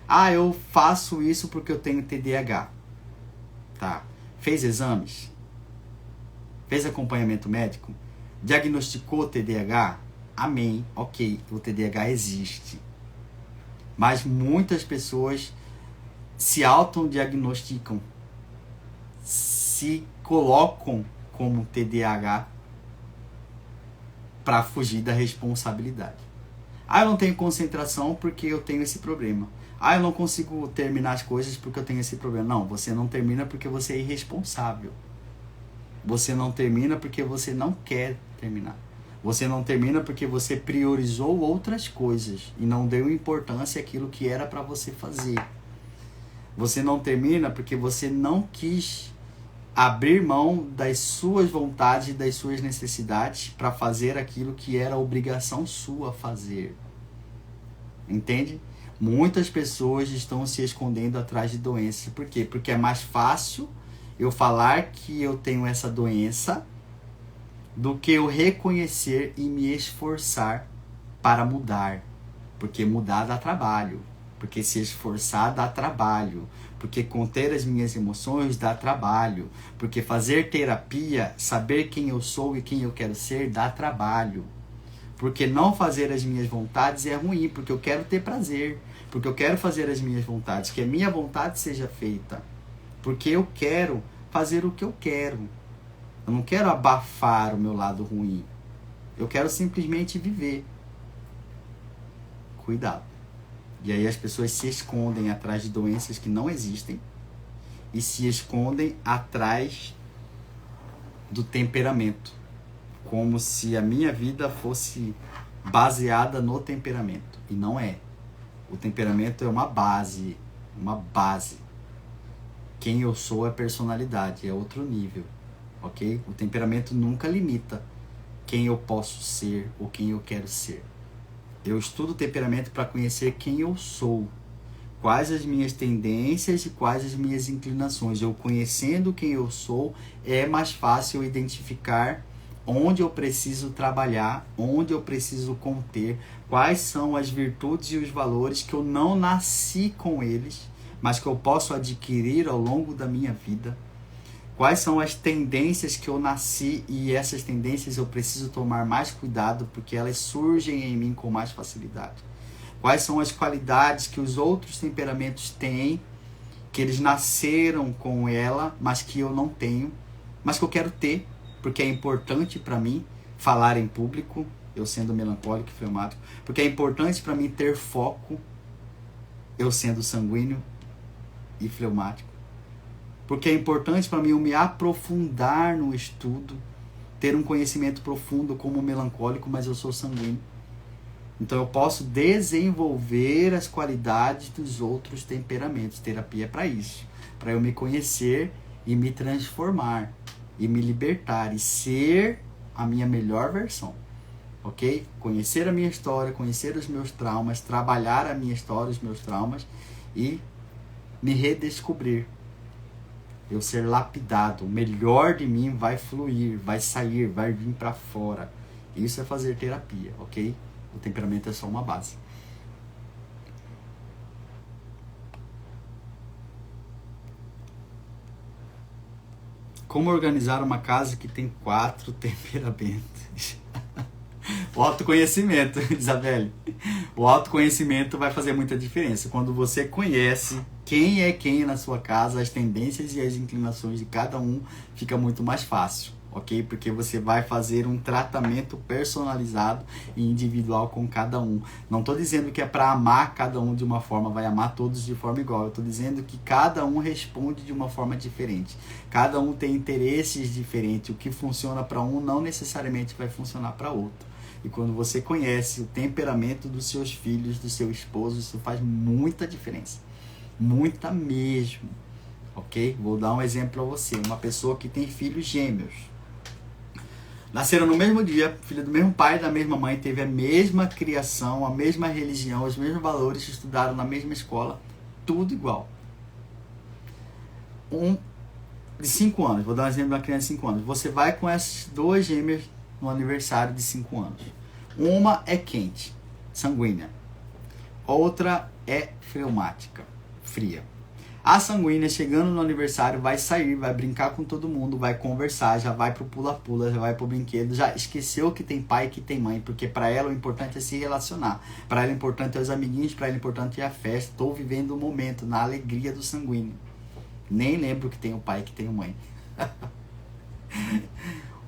Ah, eu faço isso porque eu tenho TDAH. Tá. Fez exames? Fez acompanhamento médico? Diagnosticou TDAH? Amém. Ok, o TDAH existe. Mas muitas pessoas se autodiagnosticam, se colocam como TDAH para fugir da responsabilidade. Ah, eu não tenho concentração porque eu tenho esse problema. Ah, eu não consigo terminar as coisas porque eu tenho esse problema. Não, você não termina porque você é irresponsável. Você não termina porque você não quer terminar. Você não termina porque você priorizou outras coisas e não deu importância àquilo que era para você fazer. Você não termina porque você não quis abrir mão das suas vontades e das suas necessidades para fazer aquilo que era obrigação sua fazer. Entende? Muitas pessoas estão se escondendo atrás de doenças. Por quê? Porque é mais fácil eu falar que eu tenho essa doença do que eu reconhecer e me esforçar para mudar. Porque mudar dá trabalho. Porque se esforçar dá trabalho. Porque conter as minhas emoções dá trabalho. Porque fazer terapia, saber quem eu sou e quem eu quero ser, dá trabalho. Porque não fazer as minhas vontades é ruim. Porque eu quero ter prazer. Porque eu quero fazer as minhas vontades. Que a minha vontade seja feita. Porque eu quero fazer o que eu quero. Eu não quero abafar o meu lado ruim. Eu quero simplesmente viver. Cuidado. E aí as pessoas se escondem atrás de doenças que não existem. E se escondem atrás do temperamento. Como se a minha vida fosse baseada no temperamento. E não é. O temperamento é uma base. Uma base. Quem eu sou é personalidade. É outro nível. Ok? O temperamento nunca limita quem eu posso ser ou quem eu quero ser. Eu estudo o temperamento para conhecer quem eu sou. Quais as minhas tendências e quais as minhas inclinações. Eu conhecendo quem eu sou, é mais fácil identificar onde eu preciso trabalhar, onde eu preciso conter, quais são as virtudes e os valores que eu não nasci com eles, mas que eu posso adquirir ao longo da minha vida. Quais são as tendências que eu nasci e essas tendências eu preciso tomar mais cuidado porque elas surgem em mim com mais facilidade. Quais são as qualidades que os outros temperamentos têm, que eles nasceram com ela, mas que eu não tenho, mas que eu quero ter. porque é importante para mim falar em público, eu sendo melancólico e fleumático, porque é importante para mim ter foco, eu sendo sanguíneo e fleumático, porque é importante para mim eu me aprofundar no estudo, ter um conhecimento profundo como melancólico, mas eu sou sanguíneo. Então eu posso desenvolver as qualidades dos outros temperamentos. Terapia é para isso, para eu me conhecer e me transformar, e me libertar, e ser a minha melhor versão. Ok? Conhecer a minha história, conhecer os meus traumas, trabalhar a minha história, os meus traumas, e me redescobrir. Eu ser lapidado, o melhor de mim vai fluir, vai sair, vai vir para fora. Isso é fazer terapia, ok? O temperamento é só uma base. Como organizar uma casa que tem 4 temperamentos? O autoconhecimento, Isabelle. O autoconhecimento vai fazer muita diferença. Quando você conhece quem é quem na sua casa, as tendências e as inclinações de cada um, fica muito mais fácil, ok? Porque você vai fazer um tratamento personalizado e individual com cada um. Não estou dizendo que é para amar cada um de uma forma, vai amar todos de forma igual. Eu estou dizendo que cada um responde de uma forma diferente. Cada um tem interesses diferentes. O que funciona para um não necessariamente vai funcionar para outro. E quando você conhece o temperamento dos seus filhos, do seu esposo, isso faz muita diferença. Muita mesmo. Ok? Vou dar um exemplo para você. Uma pessoa que tem filhos gêmeos. Nasceram no mesmo dia, filho do mesmo pai e da mesma mãe, teve a mesma criação, a mesma religião, os mesmos valores, estudaram na mesma escola, tudo igual. Um de 5 anos, vou dar um exemplo de uma criança de 5 anos. Você vai com essas 2 gêmeas no aniversário de 5 anos. Uma é quente, sanguínea. Outra é fleumática, fria. A sanguínea, chegando no aniversário, vai sair, vai brincar com todo mundo, vai conversar, já vai pro pula-pula, já vai pro brinquedo, já esqueceu que tem pai e que tem mãe, porque para ela o importante é se relacionar. Para ela o importante é os amiguinhos, para ela o importante é a festa. Estou vivendo o momento, na alegria do sanguíneo. Nem lembro que tem o pai e que tem a mãe.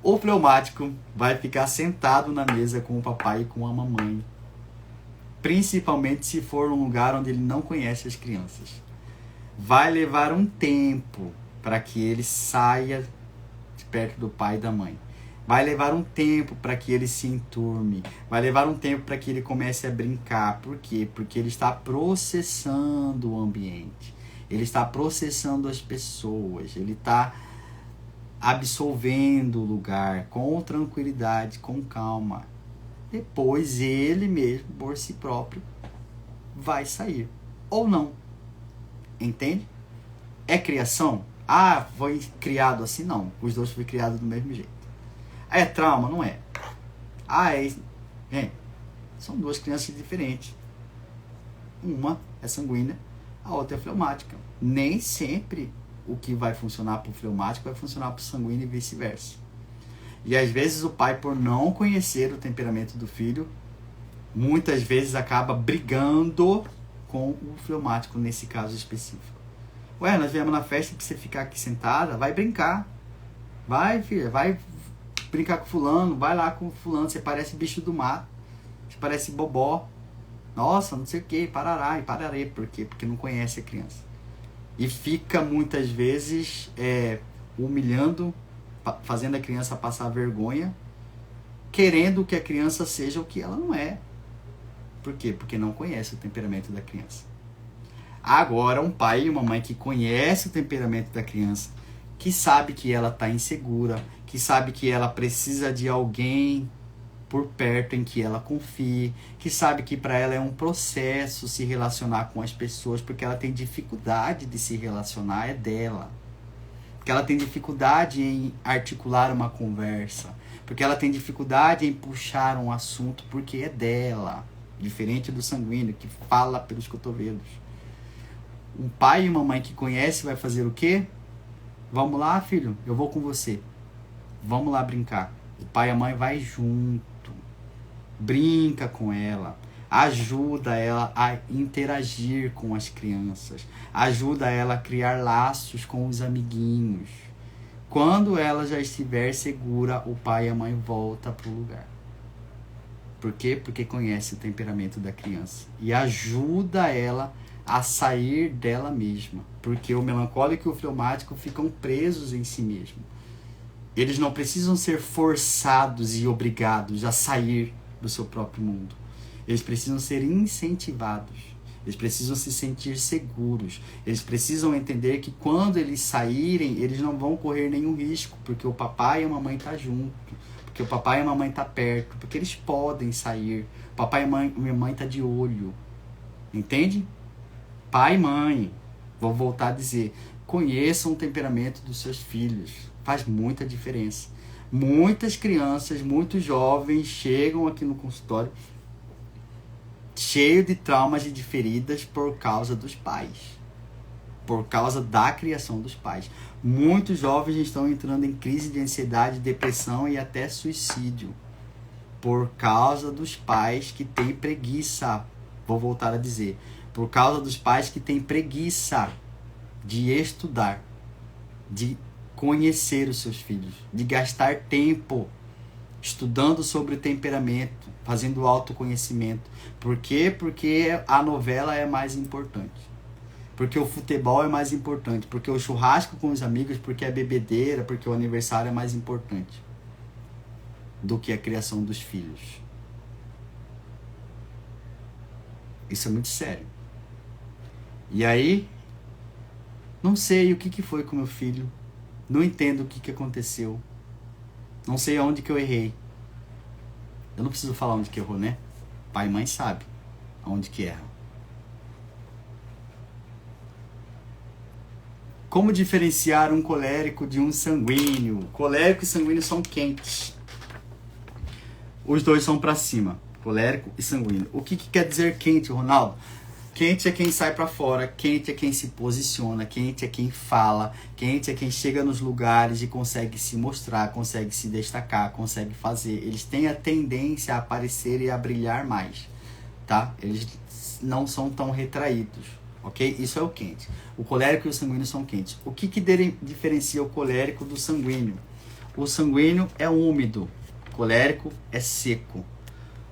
O fleumático vai ficar sentado na mesa com o papai e com a mamãe. Principalmente se for um lugar onde ele não conhece as crianças. Vai levar um tempo para que ele saia de perto do pai e da mãe. Vai levar um tempo para que ele se enturme. Vai levar um tempo para que ele comece a brincar. Por quê? Porque ele está processando o ambiente. Ele está processando as pessoas. Ele está absolvendo o lugar com tranquilidade, com calma. Depois ele mesmo, por si próprio, vai sair. Ou não. Entende? É criação? Ah, foi criado assim? Não. Os dois foram criados do mesmo jeito. É trauma? Não é. Ah, é... Gente, são 2 crianças diferentes. Uma é sanguínea, a outra é fleumática. Nem sempre o que vai funcionar para o fleumático vai funcionar para o sanguíneo e vice-versa. E às vezes o pai, por não conhecer o temperamento do filho, muitas vezes acaba brigando com o fleumático nesse caso específico. Ué, nós viemos na festa pra você ficar aqui sentada, vai brincar. Vai, filha, vai brincar com fulano, vai lá com fulano, você parece bicho do mato, você parece bobó. Nossa, não sei o que, parará e pararei. Por quê? Porque não conhece a criança. E fica muitas vezes humilhando, fazendo a criança passar vergonha, querendo que a criança seja o que ela não é. Por quê? Porque não conhece o temperamento da criança. Agora, um pai e uma mãe que conhece o temperamento da criança, que sabe que ela está insegura, que sabe que ela precisa de alguém por perto em que ela confie, que sabe que para ela é um processo se relacionar com as pessoas, porque ela tem dificuldade de se relacionar, é dela. Porque ela tem dificuldade em articular uma conversa, porque ela tem dificuldade em puxar um assunto, porque é dela. Diferente do sanguíneo, que fala pelos cotovelos. Um pai e uma mãe que conhece vai fazer o quê? Vamos lá, filho, eu vou com você. Vamos lá brincar. O pai e a mãe vai junto. Brinca com ela. Ajuda ela a interagir com as crianças. Ajuda ela a criar laços com os amiguinhos. Quando ela já estiver segura, o pai e a mãe voltam para o lugar. Por quê? Porque conhece o temperamento da criança e ajuda ela a sair dela mesma. Porque o melancólico e o fleumático ficam presos em si mesmo. Eles não precisam ser forçados e obrigados a sair do seu próprio mundo. Eles precisam ser incentivados. Eles precisam se sentir seguros. Eles precisam entender que quando eles saírem, eles não vão correr nenhum risco, porque o papai e a mamãe estão junto, porque o papai e a mamãe estão perto, porque eles podem sair. O papai e a minha mãe estão de olho. Entende? Pai e mãe, vou voltar a dizer, conheçam o temperamento dos seus filhos. Faz muita diferença. Muitas crianças, muitos jovens chegam aqui no consultório cheio de traumas e de feridas por causa dos pais. Por causa da criação dos pais. Muitos jovens estão entrando em crise de ansiedade, depressão e até suicídio. Por causa dos pais que têm preguiça. Vou voltar a dizer. Por causa dos pais que têm preguiça de estudar, de conhecer os seus filhos, de gastar tempo estudando sobre o temperamento, fazendo autoconhecimento. Por quê? Porque a novela é mais importante. Porque o futebol é mais importante. Porque o churrasco com os amigos, porque a bebedeira, porque o aniversário é mais importante do que a criação dos filhos. Isso é muito sério. E aí, não sei o que foi com meu filho. Não entendo o que aconteceu. Não sei aonde que eu errei. Eu não preciso falar onde que errou, né? Pai e mãe sabe aonde que erra. Como diferenciar um colérico de um sanguíneo? Colérico e sanguíneo são quentes. Os dois são para cima. Colérico e sanguíneo. O que quer dizer quente, Ronaldo? Quente é quem sai para fora, quente é quem se posiciona, quente é quem fala, quente é quem chega nos lugares e consegue se mostrar, consegue se destacar, consegue fazer. Eles têm a tendência a aparecer e a brilhar mais, tá? Eles não são tão retraídos, ok? Isso é o quente. O colérico e o sanguíneo são quentes. O que diferencia o colérico do sanguíneo? O sanguíneo é úmido, o colérico é seco.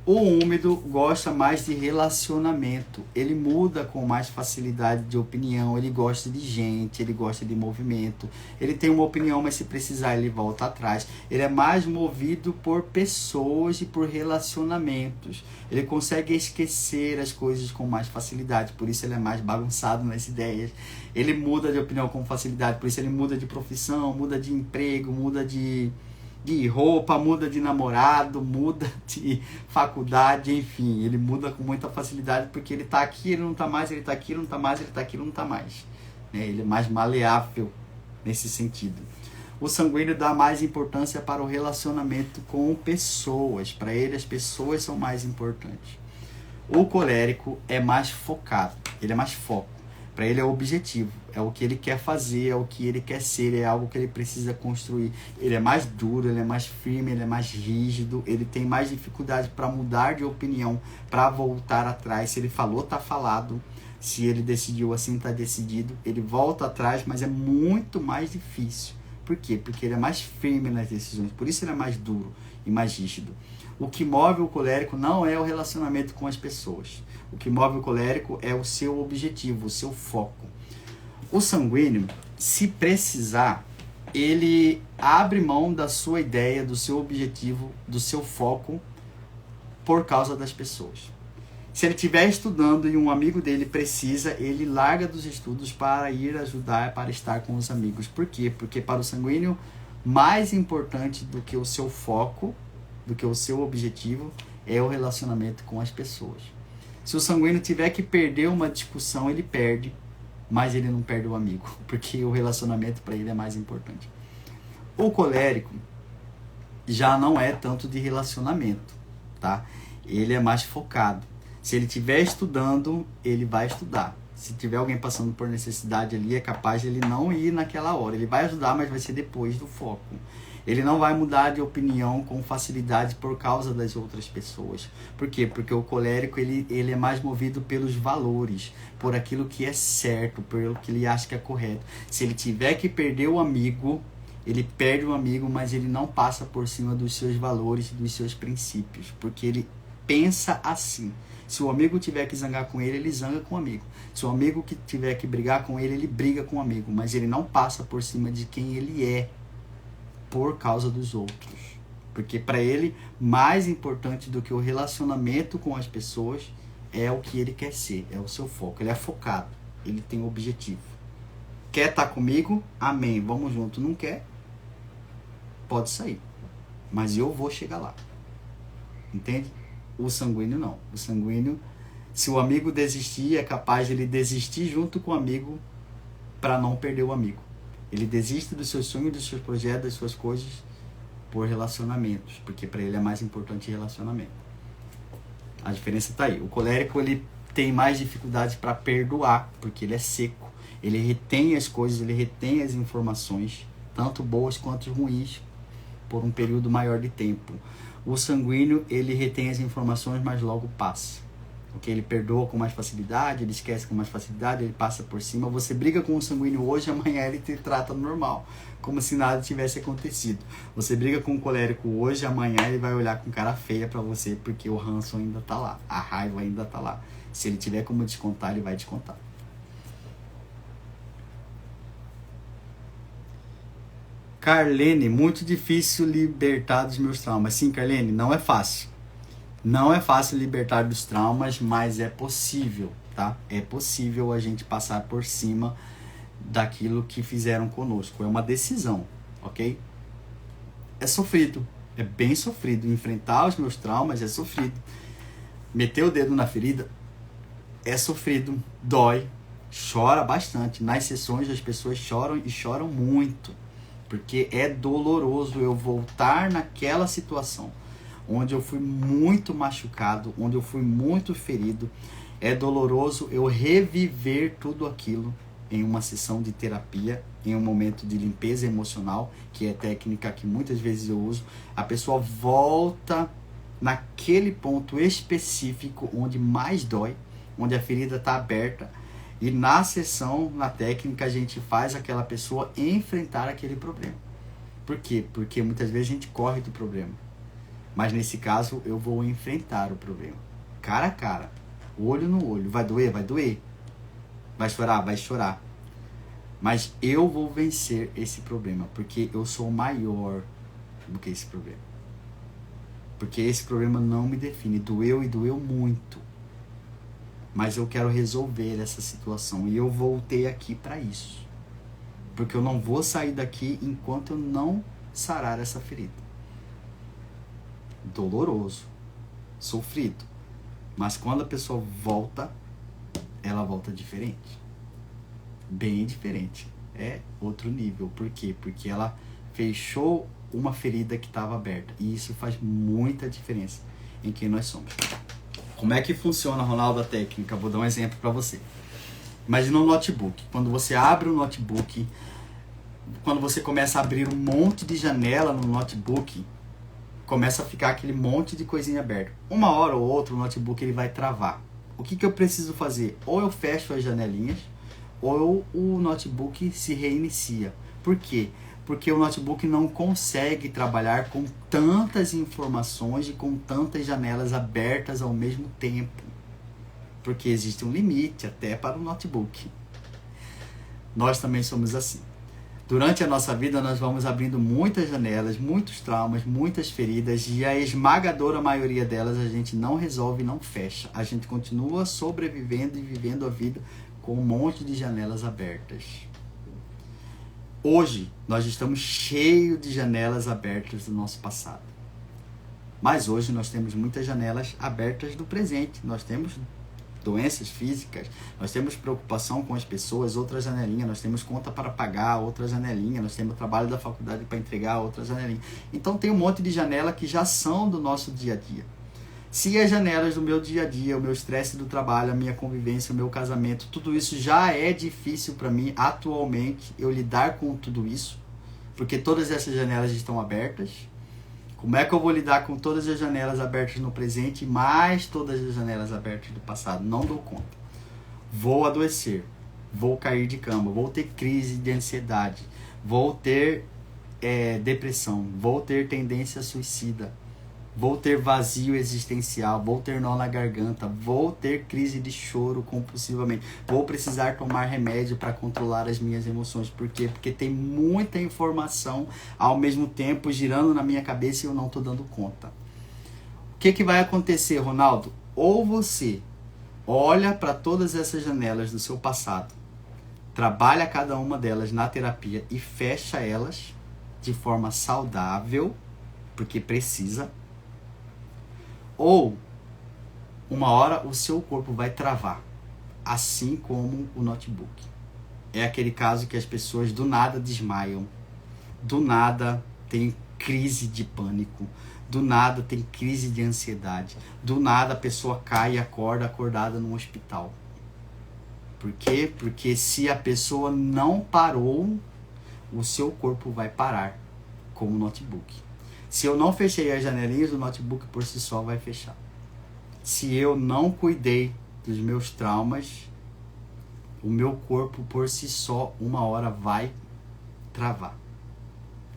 O úmido gosta mais de relacionamento, ele muda com mais facilidade de opinião, ele gosta de gente, ele gosta de movimento, ele tem uma opinião, mas se precisar ele volta atrás. Ele é mais movido por pessoas e por relacionamentos, ele consegue esquecer as coisas com mais facilidade, por isso ele é mais bagunçado nas ideias. Ele muda de opinião com facilidade, por isso ele muda de profissão, muda de emprego, muda de roupa, muda de namorado, muda de faculdade, enfim, ele muda com muita facilidade porque ele tá aqui, ele não tá mais, ele tá aqui, ele não tá mais, ele tá aqui, ele não tá mais. Ele é mais maleável nesse sentido. O sanguíneo dá mais importância para o relacionamento com pessoas, para ele as pessoas são mais importantes. O colérico é mais focado, ele é mais foco. Para ele é o objetivo, é o que ele quer fazer, é o que ele quer ser, é algo que ele precisa construir. Ele é mais duro, ele é mais firme, ele é mais rígido, ele tem mais dificuldade para mudar de opinião, para voltar atrás. Se ele falou, tá falado. Se ele decidiu assim, tá decidido. Ele volta atrás, mas é muito mais difícil. Por quê? Porque ele é mais firme nas decisões, por isso ele é mais duro e mais rígido. O que move o colérico não é o relacionamento com as pessoas. O que move o colérico é o seu objetivo, o seu foco. O sanguíneo, se precisar, ele abre mão da sua ideia, do seu objetivo, do seu foco, por causa das pessoas. Se ele estiver estudando e um amigo dele precisa, ele larga dos estudos para ir ajudar, para estar com os amigos. Por quê? Porque para o sanguíneo, mais importante do que o seu foco, do que o seu objetivo, é o relacionamento com as pessoas. Se o sanguíneo tiver que perder uma discussão, ele perde, mas ele não perde o amigo, porque o relacionamento para ele é mais importante. O colérico já não é tanto de relacionamento, tá? Ele é mais focado. Se ele estiver estudando, ele vai estudar. Se tiver alguém passando por necessidade ali, é capaz de ele não ir naquela hora. Ele vai ajudar, mas vai ser depois do foco. Ele não vai mudar de opinião com facilidade por causa das outras pessoas. Por quê? Porque o colérico ele é mais movido pelos valores, por aquilo que é certo, pelo que ele acha que é correto. Se ele tiver que perder o amigo, ele perde o amigo, mas ele não passa por cima dos seus valores e dos seus princípios, porque ele pensa assim. Se o amigo tiver que zangar com ele, ele zanga com o amigo. Se o amigo que tiver que brigar com ele, ele briga com o amigo, mas ele não passa por cima de quem ele é por causa dos outros. Porque para ele, mais importante do que o relacionamento com as pessoas é o que ele quer ser, é o seu foco. Ele é focado, ele tem um objetivo. Quer estar comigo? Amém, vamos junto. Não quer? Pode sair. Mas eu vou chegar lá. Entende? O sanguíneo não. O sanguíneo, se o amigo desistir, é capaz de ele desistir junto com o amigo para não perder o amigo. Ele desiste dos seus sonhos, dos seus projetos, das suas coisas por relacionamentos, porque para ele é mais importante relacionamento. A diferença está aí. O colérico, ele tem mais dificuldade para perdoar, porque ele é seco. Ele retém as coisas, ele retém as informações, tanto boas quanto ruins, por um período maior de tempo. O sanguíneo, ele retém as informações, mas logo passa. Okay? Ele perdoa com mais facilidade, ele esquece com mais facilidade, ele passa por cima. Você briga com o sanguíneo hoje, amanhã ele te trata normal, como se nada tivesse acontecido. Você briga com o colérico hoje, amanhã ele vai olhar com cara feia pra você, porque o ranço ainda tá lá, a raiva ainda tá lá. Se ele tiver como descontar, ele vai descontar. Carlene, muito difícil libertar dos meus traumas. Sim, Carlene, não é fácil. Não é fácil libertar dos traumas, mas é possível, tá? É possível a gente passar por cima daquilo que fizeram conosco. É uma decisão, ok? É sofrido, é bem sofrido. Enfrentar os meus traumas é sofrido. Meter o dedo na ferida é sofrido, dói, chora bastante. Nas sessões as pessoas choram e choram muito, porque é doloroso eu voltar naquela situação onde eu fui muito machucado, onde eu fui muito ferido. É doloroso eu reviver tudo aquilo em uma sessão de terapia, em um momento de limpeza emocional, que é técnica que muitas vezes eu uso. A pessoa volta naquele ponto específico onde mais dói, onde a ferida está aberta, e na sessão, na técnica, a gente faz aquela pessoa enfrentar aquele problema. Por quê? Porque muitas vezes a gente corre do problema. Mas nesse caso, eu vou enfrentar o problema. Cara a cara. Olho no olho. Vai doer? Vai doer. Vai chorar? Vai chorar. Mas eu vou vencer esse problema. Porque eu sou maior do que esse problema. Porque esse problema não me define. Doeu e doeu muito. Mas eu quero resolver essa situação. E eu voltei aqui para isso. Porque eu não vou sair daqui enquanto eu não sarar essa ferida. Doloroso, sofrido, mas quando a pessoa volta, ela volta diferente, bem diferente, é outro nível. Por quê? Porque ela fechou uma ferida que estava aberta, e isso faz muita diferença em quem nós somos. Como é que funciona, Ronaldo, a técnica? Vou dar um exemplo para você. Imagina um notebook. Quando você abre o notebook, quando você começa a abrir um monte de janela no notebook, começa a ficar aquele monte de coisinha aberta. Uma hora ou outra o notebook ele vai travar. O que eu preciso fazer? Ou eu fecho as janelinhas, ou o notebook se reinicia. Por quê? Porque o notebook não consegue trabalhar com tantas informações e com tantas janelas abertas ao mesmo tempo. Porque existe um limite até para o notebook. Nós também somos assim. Durante a nossa vida, nós vamos abrindo muitas janelas, muitos traumas, muitas feridas, e a esmagadora maioria delas a gente não resolve e não fecha. A gente continua sobrevivendo e vivendo a vida com um monte de janelas abertas. Hoje, nós estamos cheios de janelas abertas do nosso passado. Mas hoje nós temos muitas janelas abertas do presente. Nós temos doenças físicas, nós temos preocupação com as pessoas, outra janelinha, nós temos conta para pagar, outra janelinha, nós temos trabalho da faculdade para entregar, outra janelinha. Então tem um monte de janela que já são do nosso dia a dia. Se as janelas do meu dia a dia, o meu estresse do trabalho, a minha convivência, o meu casamento, tudo isso já é difícil para mim atualmente, eu lidar com tudo isso, porque todas essas janelas estão abertas. Como é que eu vou lidar com todas as janelas abertas no presente, mais todas as janelas abertas do passado? Não dou conta. Vou adoecer, vou cair de cama, vou ter crise de ansiedade, vou ter depressão, vou ter tendência suicida, vou ter vazio existencial, vou ter nó na garganta, vou ter crise de choro compulsivamente, vou precisar tomar remédio para controlar as minhas emoções. Por quê? Porque tem muita informação ao mesmo tempo girando na minha cabeça e eu não estou dando conta. O que vai acontecer, Ronaldo? Ou você olha para todas essas janelas do seu passado, trabalha cada uma delas na terapia e fecha elas de forma saudável, porque precisa. Ou, uma hora o seu corpo vai travar, assim como o notebook. É aquele caso que as pessoas do nada desmaiam, do nada tem crise de pânico, do nada tem crise de ansiedade, do nada a pessoa cai e acorda acordada no hospital. Por quê? Porque se a pessoa não parou, o seu corpo vai parar, como o notebook. Se eu não fechei as janelinhas, o notebook por si só vai fechar. Se eu não cuidei dos meus traumas, o meu corpo por si só, uma hora vai travar.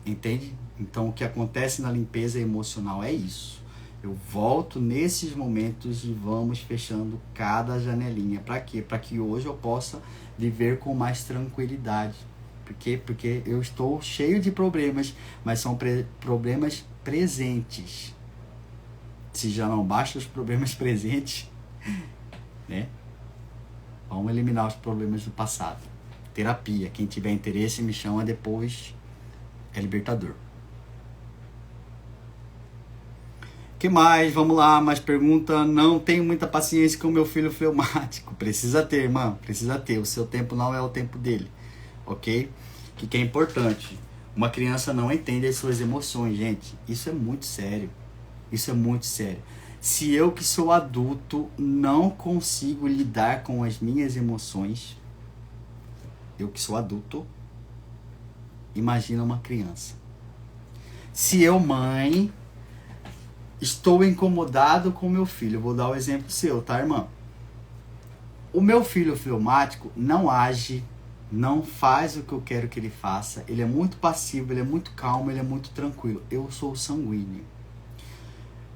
Entende? Então, o que acontece na limpeza emocional é isso. Eu volto nesses momentos e vamos fechando cada janelinha. Para quê? Para que hoje eu possa viver com mais tranquilidade. Por quê? Porque eu estou cheio de problemas, mas são problemas presentes. Se já não basta os problemas presentes, né? Vamos eliminar os problemas do passado. Terapia. Quem tiver interesse me chama depois. É libertador. Que mais? Vamos lá, mais pergunta. Não tenho muita paciência com meu filho fleumático. Precisa ter, irmã. Precisa ter. O seu tempo não é o tempo dele. Ok? Que é importante. Uma criança não entende as suas emoções, gente. Isso é muito sério. Isso é muito sério. Se eu que sou adulto não consigo lidar com as minhas emoções, eu que sou adulto, imagina uma criança. Se eu, mãe, estou incomodado com meu filho, vou dar o exemplo seu, tá, irmã? O meu filho fleumático não age, não faz o que eu quero que ele faça. Ele é muito passivo, ele é muito calmo, ele é muito tranquilo. Eu sou sanguíneo.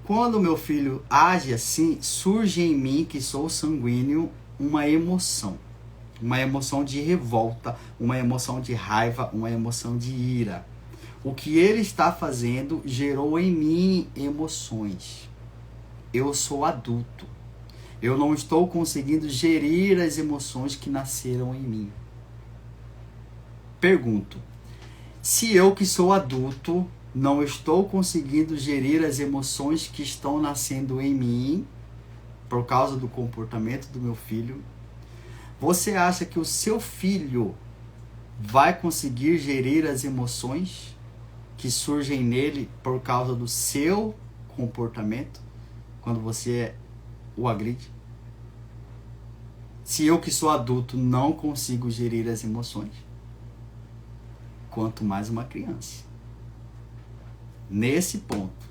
Quando o meu filho age assim, surge em mim, que sou sanguíneo, uma emoção. Uma emoção de revolta, uma emoção de raiva, uma emoção de ira. O que ele está fazendo gerou em mim emoções. Eu sou adulto. Eu não estou conseguindo gerir as emoções que nasceram em mim. Pergunto, se eu que sou adulto não estou conseguindo gerir as emoções que estão nascendo em mim por causa do comportamento do meu filho, você acha que o seu filho vai conseguir gerir as emoções que surgem nele por causa do seu comportamento quando você o agride? Se eu que sou adulto não consigo gerir as emoções, quanto mais uma criança. Nesse ponto,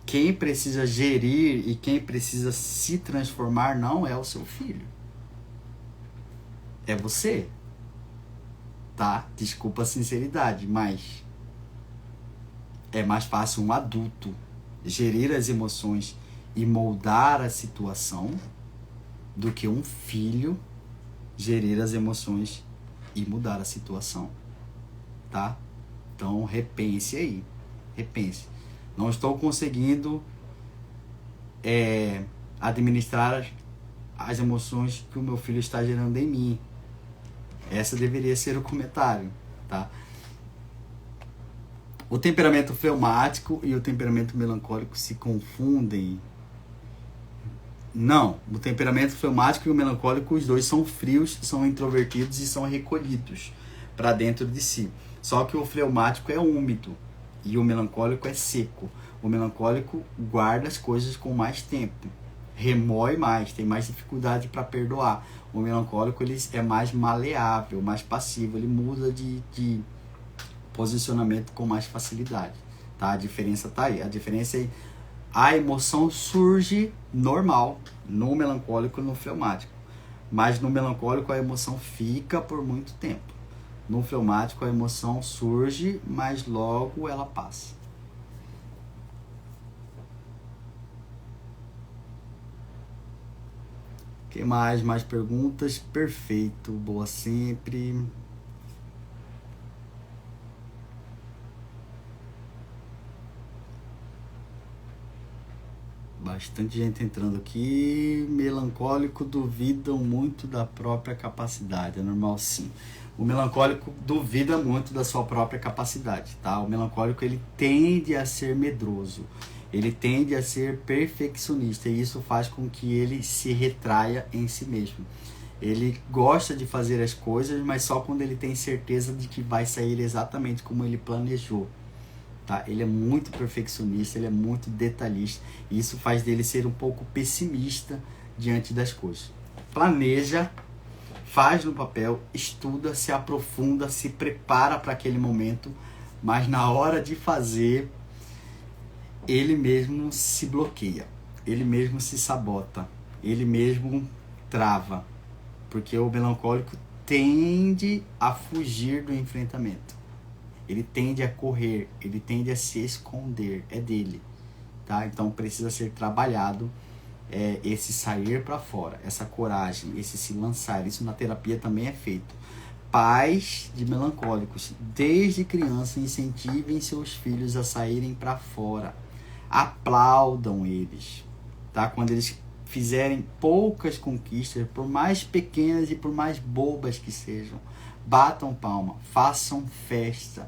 quem precisa gerir e quem precisa se transformar não é o seu filho. É você. Tá? Desculpa a sinceridade, mas é mais fácil um adulto gerir as emoções e moldar a situação do que um filho gerir as emoções e mudar a situação. Tá? Então repense aí. Repense. Não estou conseguindo administrar as emoções que o meu filho está gerando em mim. Essa deveria ser o comentário, tá? O temperamento fleumático e o temperamento melancólico se confundem. Não, o temperamento fleumático e o melancólico, os dois são frios, são introvertidos e são recolhidos para dentro de si. Só que o fleumático é úmido e o melancólico é seco. O melancólico guarda as coisas com mais tempo, remói mais, tem mais dificuldade para perdoar. O melancólico ele é mais maleável, mais passivo, ele muda de posicionamento com mais facilidade. Tá? A diferença está aí. A diferença é a emoção surge normal no melancólico e no fleumático. Mas no melancólico a emoção fica por muito tempo. No fleumático a emoção surge, mas logo ela passa. Que mais? Mais perguntas? Perfeito. Boa sempre. Bastante gente entrando aqui. Melancólico duvidam muito da própria capacidade. É normal, sim. O melancólico duvida muito da sua própria capacidade, tá? O melancólico, ele tende a ser medroso. Ele tende a ser perfeccionista. E isso faz com que ele se retraia em si mesmo. Ele gosta de fazer as coisas, mas só quando ele tem certeza de que vai sair exatamente como ele planejou. Tá? Ele é muito perfeccionista, ele é muito detalhista, e isso faz dele ser um pouco pessimista diante das coisas. Planeja, faz no papel, estuda, se aprofunda, se prepara para aquele momento, mas na hora de fazer, ele mesmo se bloqueia, ele mesmo se sabota, ele mesmo trava, porque o melancólico tende a fugir do enfrentamento. Ele tende a correr, ele tende a se esconder, é dele, tá? Então precisa ser trabalhado esse sair para fora, essa coragem, esse se lançar. Isso na terapia também é feito. Pais de melancólicos, desde criança, incentivem seus filhos a saírem para fora. Aplaudam eles, tá? Quando eles fizerem poucas conquistas, por mais pequenas e por mais bobas que sejam, batam palma, façam festa.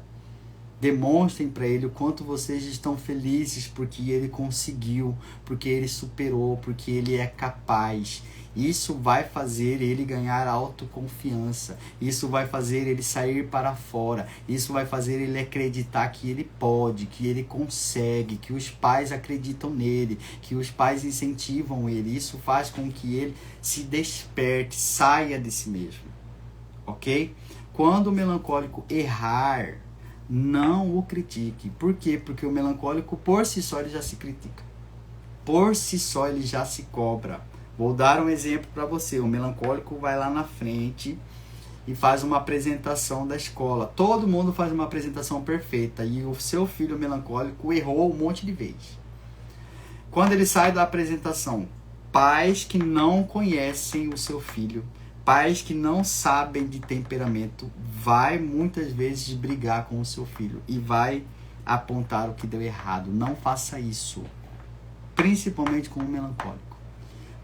Demonstrem para ele o quanto vocês estão felizes porque ele conseguiu, porque ele superou, porque ele é capaz. Isso vai fazer ele ganhar autoconfiança. Isso vai fazer ele sair para fora. Isso vai fazer ele acreditar que ele pode, que ele consegue, que os pais acreditam nele, que os pais incentivam ele. Isso faz com que ele se desperte, saia de si mesmo. Ok? Quando o melancólico errar, não o critique. Por quê? Porque o melancólico, por si só, ele já se critica. Por si só, ele já se cobra. Vou dar um exemplo para você. O melancólico vai lá na frente e faz uma apresentação da escola. Todo mundo faz uma apresentação perfeita. E o seu filho melancólico errou um monte de vezes. Quando ele sai da apresentação, pais que não conhecem o seu filho, pais que não sabem de temperamento, vai muitas vezes brigar com o seu filho e vai apontar o que deu errado. Não faça isso, principalmente com o melancólico,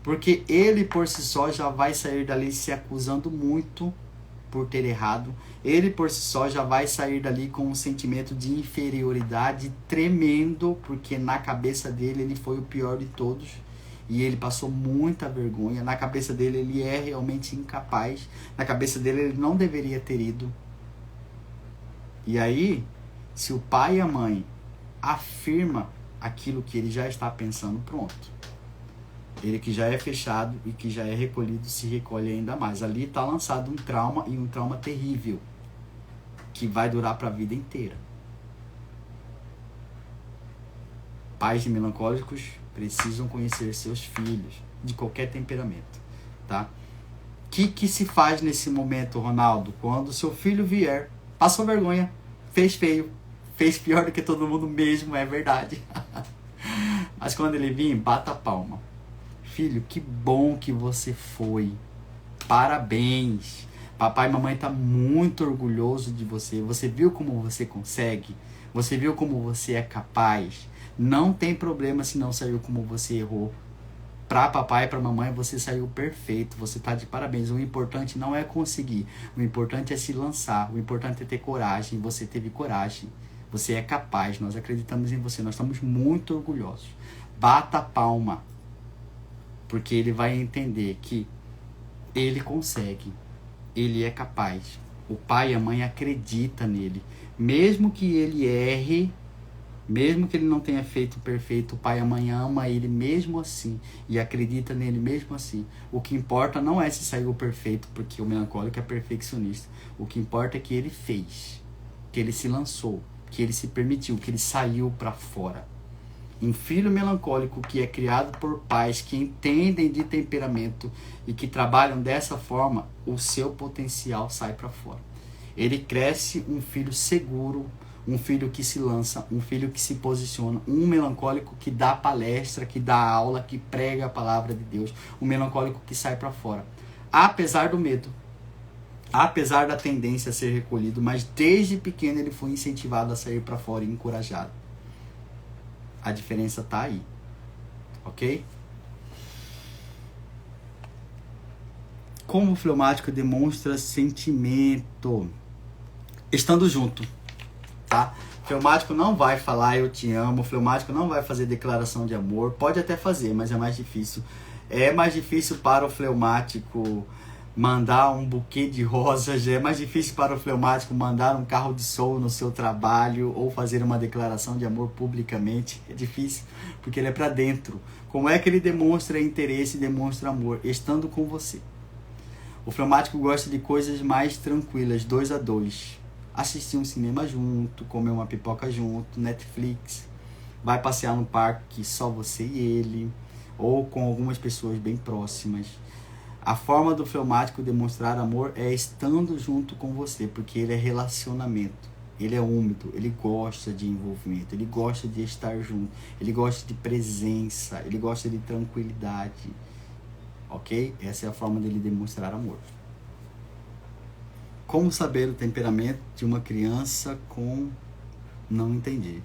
porque ele por si só já vai sair dali se acusando muito por ter errado. Ele por si só já vai sair dali com um sentimento de inferioridade tremendo, porque na cabeça dele ele foi o pior de todos. E ele passou muita vergonha. Na cabeça dele, ele é realmente incapaz. Na cabeça dele, ele não deveria ter ido. E aí, se o pai e a mãe afirma aquilo que ele já está pensando, pronto. Ele que já é fechado e que já é recolhido, se recolhe ainda mais. Ali está lançado um trauma, e um trauma terrível, que vai durar para a vida inteira. Pais de melancólicos precisam conhecer seus filhos, de qualquer temperamento, tá? O que se faz nesse momento, Ronaldo? Quando seu filho vier, passou vergonha, fez feio, fez pior do que todo mundo mesmo, é verdade. Mas quando ele vir, bata a palma. Filho, que bom que você foi. Parabéns. Papai e mamãe estão muito orgulhosos de você. Você viu como você consegue? Você viu como você é capaz? Não tem problema se não saiu como você errou. Para papai e para mamãe você saiu perfeito. Você está de parabéns. O importante não é conseguir. O importante é se lançar. O importante é ter coragem. Você teve coragem. Você é capaz. Nós acreditamos em você. Nós estamos muito orgulhosos. Bata a palma. Porque ele vai entender que ele consegue. Ele é capaz. O pai e a mãe acreditam nele. Mesmo que ele erre, mesmo que ele não tenha feito perfeito, o pai e a mãe ama ele mesmo assim e acredita nele mesmo assim. O que importa não é se saiu perfeito, porque o melancólico é perfeccionista. O que importa é que ele fez, que ele se lançou, que ele se permitiu, que ele saiu para fora. Um filho melancólico que é criado por pais que entendem de temperamento e que trabalham dessa forma, o seu potencial sai para fora. Ele cresce um filho seguro, um filho que se lança, um filho que se posiciona, um melancólico que dá palestra, que dá aula, que prega a palavra de Deus, um melancólico que sai para fora. Apesar do medo, apesar da tendência a ser recolhido, mas desde pequeno ele foi incentivado a sair para fora e encorajado. A diferença tá aí, ok? Como o fleumático demonstra sentimento? Estando junto, tá? O fleumático não vai falar eu te amo, o fleumático não vai fazer declaração de amor, pode até fazer, mas é mais difícil. É mais difícil para o fleumático mandar um buquê de rosas, é mais difícil para o fleumático mandar um carro de som no seu trabalho ou fazer uma declaração de amor publicamente. É difícil, porque ele é para dentro. Como é que ele demonstra interesse e demonstra amor? Estando com você. O fleumático gosta de coisas mais tranquilas, 2 a 2. Assistir um cinema junto, comer uma pipoca junto, Netflix, vai passear no parque só você e ele, ou com algumas pessoas bem próximas. A forma do fleumático demonstrar amor é estando junto com você, porque ele é relacionamento, ele é úmido, ele gosta de envolvimento, ele gosta de estar junto, ele gosta de presença, ele gosta de tranquilidade, ok? Essa é a forma dele demonstrar amor. Como saber o temperamento de uma criança com... Não entendi.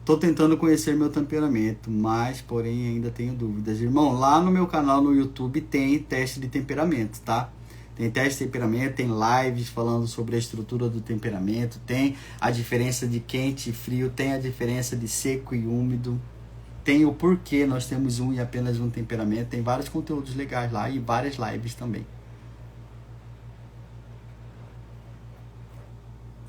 Tô tentando conhecer meu temperamento, mas, porém, ainda tenho dúvidas. Irmão, lá no meu canal no YouTube tem teste de temperamento, tá? Tem teste de temperamento, tem lives falando sobre a estrutura do temperamento, tem a diferença de quente e frio, tem a diferença de seco e úmido, tem o porquê nós temos um e apenas um temperamento, tem vários conteúdos legais lá e várias lives também.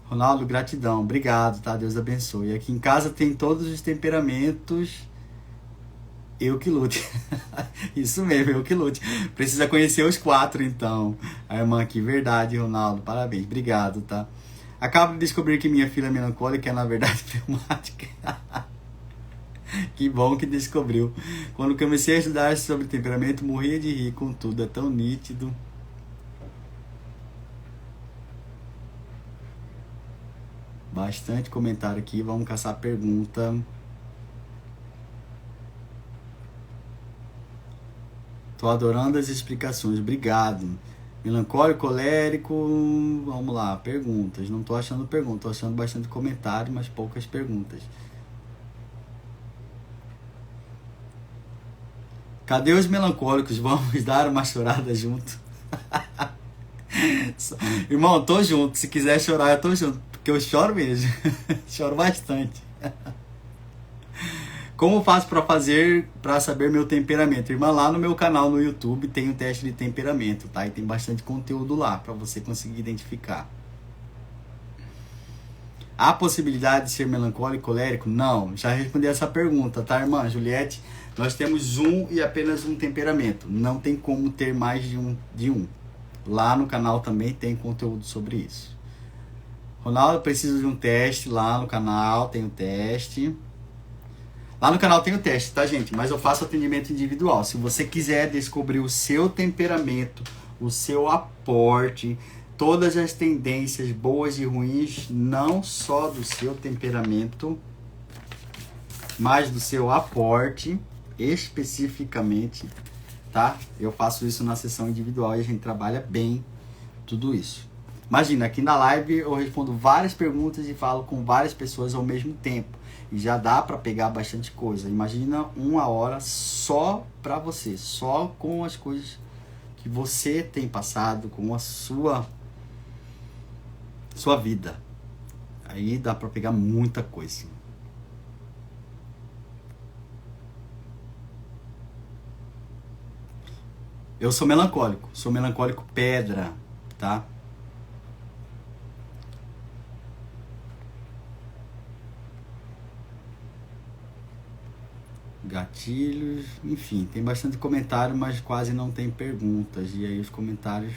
Ronaldo, gratidão, obrigado, tá? Deus abençoe. Aqui em casa tem todos os temperamentos, eu que lute. Isso mesmo, eu que lute. Precisa conhecer os 4, então. A irmã aqui, verdade, Ronaldo, parabéns, obrigado, tá? Acabo de descobrir que minha filha melancólica é, na verdade, fleumática. Que bom que descobriu. Quando comecei a estudar sobre temperamento, morria de rir com tudo, é tão nítido. Bastante comentário aqui, vamos caçar a pergunta. Tô adorando as explicações, obrigado. Melancólico, colérico, vamos lá, perguntas. Não tô achando pergunta, tô achando bastante comentário, mas poucas perguntas. Cadê os melancólicos? Vamos dar uma chorada junto. Irmão, tô junto, se quiser chorar eu tô junto. Que eu choro mesmo, choro bastante. Como faço para saber meu temperamento? Irmã, lá no meu canal no YouTube tem o teste de temperamento, tá? E tem bastante conteúdo lá para você conseguir identificar. Há possibilidade de ser melancólico e colérico? Não, já respondi essa pergunta, tá, irmã Juliette? Nós temos um e apenas um temperamento. Não tem como ter mais de um. Lá no canal também tem conteúdo sobre isso. Ronaldo, preciso de um teste lá no canal, tem o teste. Lá no canal tem o teste, tá, gente? Mas eu faço atendimento individual. Se você quiser descobrir o seu temperamento, o seu aporte, todas as tendências boas e ruins, não só do seu temperamento, mas do seu aporte, especificamente, tá? Eu faço isso na sessão individual e a gente trabalha bem tudo isso. Imagina, aqui na live eu respondo várias perguntas e falo com várias pessoas ao mesmo tempo. E já dá para pegar bastante coisa. Imagina 1 hora só para você, só com as coisas que você tem passado, com a sua vida. Aí dá para pegar muita coisa. Eu sou melancólico pedra, tá? Gatilhos, enfim, tem bastante comentário, mas quase não tem perguntas. E aí os comentários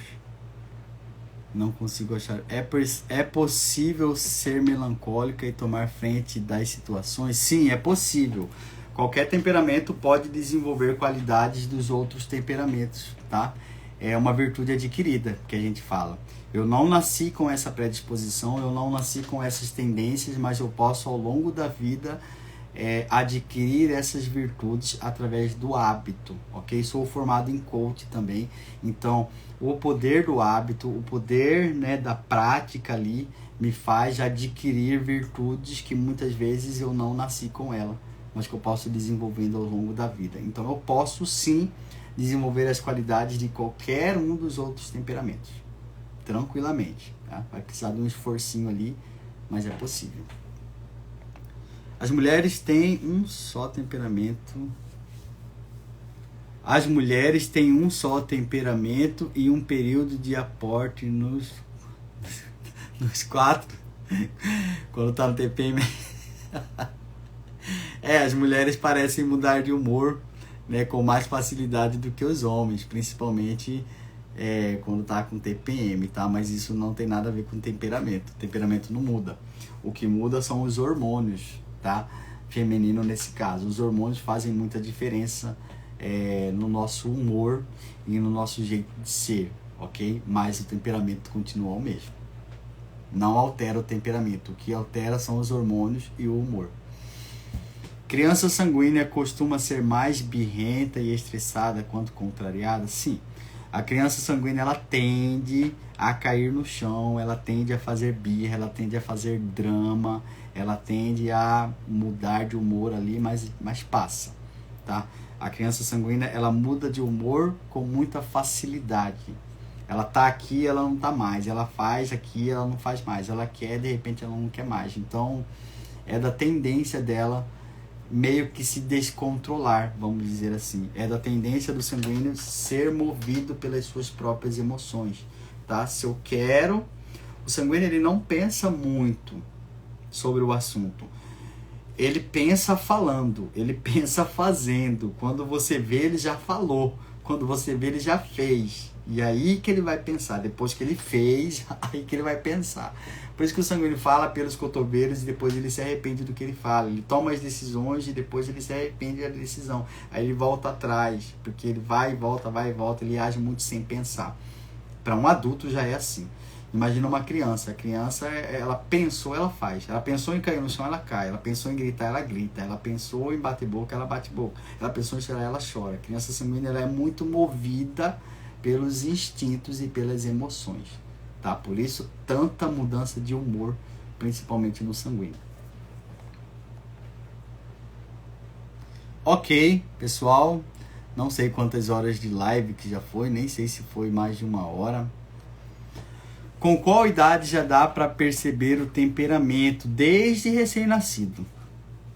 não consigo achar. É possível ser melancólica e tomar frente das situações? Sim, é possível. Qualquer temperamento pode desenvolver qualidades dos outros temperamentos, tá? é uma virtude adquirida, que a gente fala. Eu não nasci com essa predisposição, eu não nasci com essas tendências, mas eu posso, ao longo da vida, adquirir essas virtudes através do hábito, ok? Sou formado em coach também, então o poder do hábito, o poder, né, da prática ali, me faz adquirir virtudes que muitas vezes eu não nasci com ela, mas que eu posso desenvolvendo ao longo da vida. Então eu posso sim desenvolver as qualidades de qualquer um dos outros temperamentos, tranquilamente, tá? Vai precisar de um esforcinho ali, mas é possível. As mulheres têm um só temperamento. As mulheres têm um só temperamento e um período de aporte nos 4. Quando tá no TPM. As mulheres parecem mudar de humor, né, com mais facilidade do que os homens, principalmente quando tá com TPM, tá? Mas isso não tem nada a ver com temperamento. O temperamento não muda. O que muda são os hormônios, tá? Feminino nesse caso. Os hormônios fazem muita diferença no nosso humor e no nosso jeito de ser, ok? Mas o temperamento continua o mesmo. Não altera o temperamento. O que altera são os hormônios e o humor. Criança sanguínea costuma ser mais birrenta e estressada quando contrariada? Sim. A criança sanguínea, ela tende a cair no chão, ela tende a fazer birra, ela tende a fazer drama, ela tende a mudar de humor ali, mas passa, tá? A criança sanguínea, ela muda de humor com muita facilidade. Ela tá aqui, ela não tá mais. Ela faz aqui, ela não faz mais. Ela quer, de repente, ela não quer mais. Então, é da tendência dela meio que se descontrolar, vamos dizer assim. É da tendência do sanguíneo ser movido pelas suas próprias emoções, tá? Se eu quero... O sanguíneo, ele não pensa muito sobre o assunto. Ele pensa falando, ele pensa fazendo. Quando você vê, ele já falou. Quando você vê, ele já fez. E aí que ele vai pensar. Depois que ele fez, aí que ele vai pensar. Por isso que o sanguíneo fala pelos cotovelos e depois ele se arrepende do que ele fala. Ele toma as decisões e depois ele se arrepende da decisão. Aí ele volta atrás, porque ele vai e volta, ele age muito sem pensar. Para um adulto já é assim. Imagina uma criança. A criança, ela pensou, ela faz. Ela pensou em cair no chão, ela cai. Ela pensou em gritar, ela grita. Ela pensou em bater boca, ela bate boca. Ela pensou em chorar, ela chora. A criança sanguínea, ela é muito movida pelos instintos e pelas emoções, tá? Por isso, tanta mudança de humor, principalmente no sanguíneo. Ok, pessoal. Não sei quantas horas de live que já foi. Nem sei se foi mais de 1 hora. Com qual idade já dá para perceber o temperamento? Desde recém-nascido.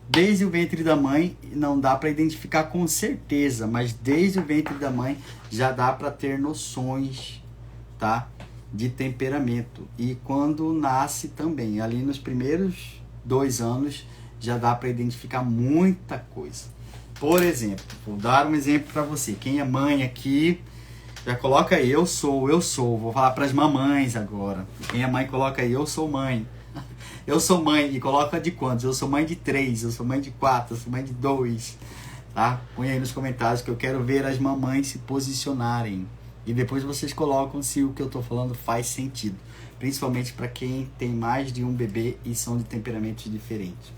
Desde o ventre da mãe, não dá para identificar com certeza, mas desde o ventre da mãe já dá para ter noções, tá, de temperamento. E quando nasce também, ali nos primeiros 2 anos, já dá para identificar muita coisa. Por exemplo, vou dar um exemplo para você. Quem é mãe aqui, já coloca aí, eu sou. Vou falar para as mamães agora. Quem é mãe, coloca aí, eu sou mãe. Eu sou mãe, e coloca de quantos? Eu sou mãe de 3, eu sou mãe de 4, eu sou mãe de 2, tá? Põe aí nos comentários que eu quero ver as mamães se posicionarem. E depois vocês colocam se o que eu tô falando faz sentido. Principalmente para quem tem mais de um bebê e são de temperamentos diferentes.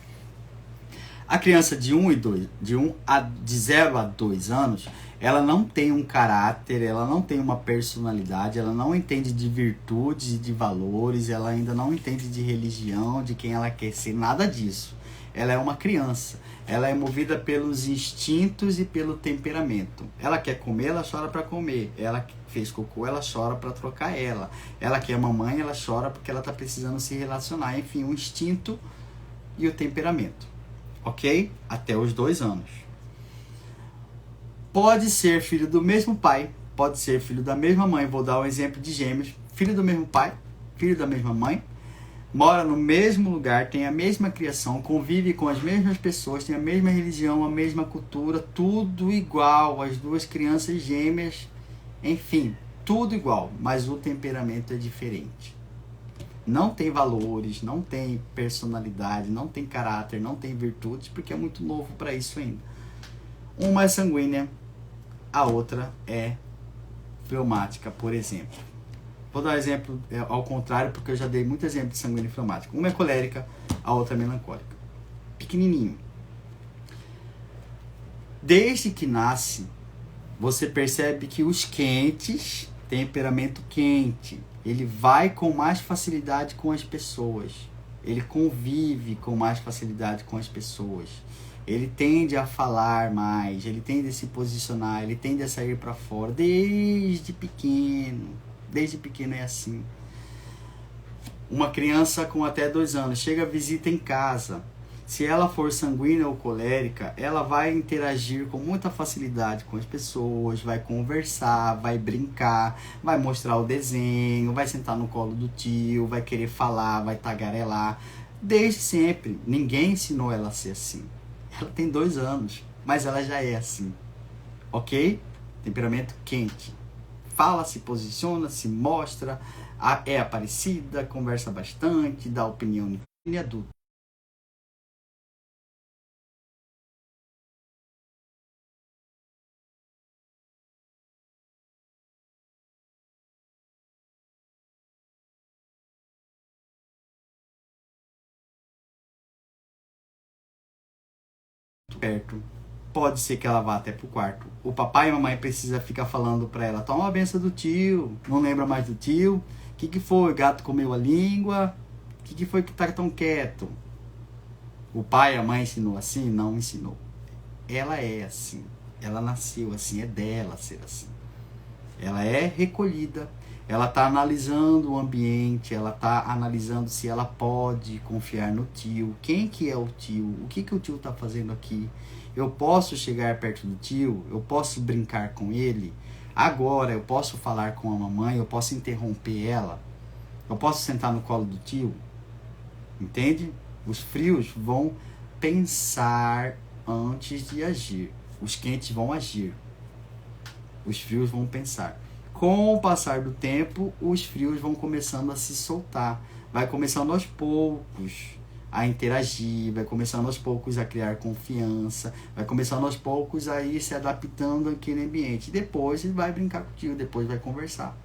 A criança de 0 a 2 anos, ela não tem um caráter, ela não tem uma personalidade, ela não entende de virtudes e de valores, ela ainda não entende de religião, de quem ela quer ser, nada disso. Ela é uma criança, ela é movida pelos instintos e pelo temperamento. Ela quer comer, ela chora para comer. Ela fez cocô, ela chora para trocar ela. Ela quer mamãe, ela chora porque ela está precisando se relacionar. Enfim, o instinto e o temperamento. Ok? Até os 2 anos. Pode ser filho do mesmo pai, pode ser filho da mesma mãe. Vou dar um exemplo de gêmeos. Filho do mesmo pai, filho da mesma mãe, mora no mesmo lugar, tem a mesma criação, convive com as mesmas pessoas, tem a mesma religião, a mesma cultura, tudo igual. As 2 crianças gêmeas, enfim, tudo igual, mas o temperamento é diferente. Não tem valores, não tem personalidade, não tem caráter, não tem virtudes, porque é muito novo para isso ainda. Uma é sanguínea, a outra é fleumática, por exemplo. Vou dar um exemplo ao contrário, porque eu já dei muito exemplo de sanguínea e fleumática. Uma é colérica, a outra é melancólica. Pequenininho. Desde que nasce, você percebe que os quentes, temperamento quente, ele vai com mais facilidade com as pessoas. Ele convive com mais facilidade com as pessoas. Ele tende a falar mais, ele tende a se posicionar, ele tende a sair para fora desde pequeno. Desde pequeno é assim. Uma criança com até 2 anos chega, visita em casa. Se ela for sanguínea ou colérica, ela vai interagir com muita facilidade com as pessoas, vai conversar, vai brincar, vai mostrar o desenho, vai sentar no colo do tio, vai querer falar, vai tagarelar. Desde sempre. Ninguém ensinou ela a ser assim. Ela tem 2 anos, mas ela já é assim. Ok? Temperamento quente. Fala, se posiciona, se mostra, é aparecida, conversa bastante, dá opinião em adulto. Perto. Pode ser que ela vá até pro quarto. O papai e a mamãe precisa ficar falando pra ela: toma a benção do tio, não lembra mais do tio? O que foi? Gato comeu a língua? O que foi que tá tão quieto? O pai e a mãe ensinou assim? Não ensinou. Ela é assim. Ela nasceu assim, é dela ser assim. Ela é recolhida. Ela está analisando o ambiente, ela está analisando se ela pode confiar no tio. Quem que é o tio? O que o tio está fazendo aqui? Eu posso chegar perto do tio? Eu posso brincar com ele? Agora eu posso falar com a mamãe? Eu posso interromper ela? Eu posso sentar no colo do tio? Entende? Os frios vão pensar antes de agir. Os quentes vão agir. Os frios vão pensar. Com o passar do tempo, os frios vão começando a se soltar. Vai começando aos poucos a interagir, vai começando aos poucos a criar confiança, vai começando aos poucos a ir se adaptando àquele ambiente. Depois ele vai brincar contigo, depois vai conversar.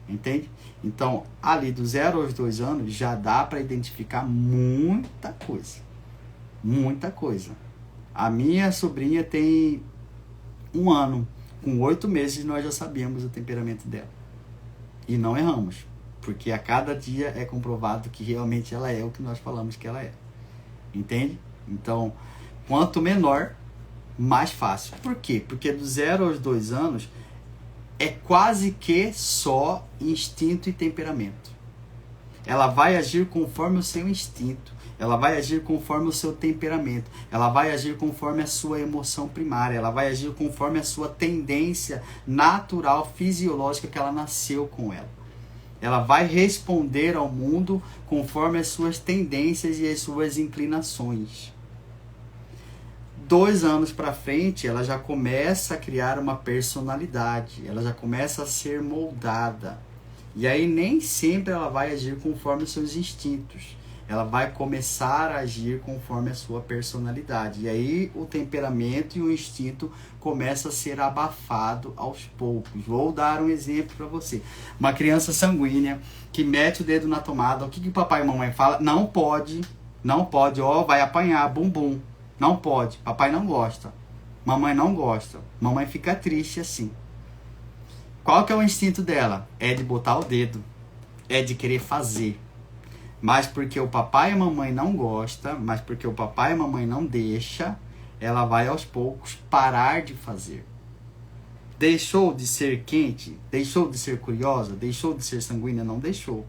Entende? Então, ali do 0 aos 2 anos, já dá para identificar muita coisa. Muita coisa. A minha sobrinha tem 1 ano. Com 8 meses nós já sabíamos o temperamento dela. E não erramos. Porque a cada dia é comprovado que realmente ela é o que nós falamos que ela é. Entende? Então, quanto menor, mais fácil. Por quê? Porque do 0 aos 2 anos é quase que só instinto e temperamento. Ela vai agir conforme o seu instinto. Ela vai agir conforme o seu temperamento. Ela vai agir conforme a sua emoção primária. Ela vai agir conforme a sua tendência natural, fisiológica que ela nasceu com ela. Ela vai responder ao mundo conforme as suas tendências e as suas inclinações. 2 anos para frente, ela já começa a criar uma personalidade. Ela já começa a ser moldada. E aí nem sempre ela vai agir conforme os seus instintos. Ela vai começar a agir conforme a sua personalidade. E aí o temperamento e o instinto começa a ser abafado aos poucos. Vou dar um exemplo para você. Uma criança sanguínea que mete o dedo na tomada. O que o papai e mamãe falam? Não pode, ó, vai apanhar, bumbum. Não pode, papai não gosta. Mamãe não gosta. Mamãe fica triste assim. Qual que é o instinto dela? É de botar o dedo. É de querer fazer. Mas porque o papai e a mamãe não gostam, mas porque o papai e a mamãe não deixam, ela vai aos poucos parar de fazer. Deixou de ser quente? Deixou de ser curiosa? Deixou de ser sanguínea? Não deixou.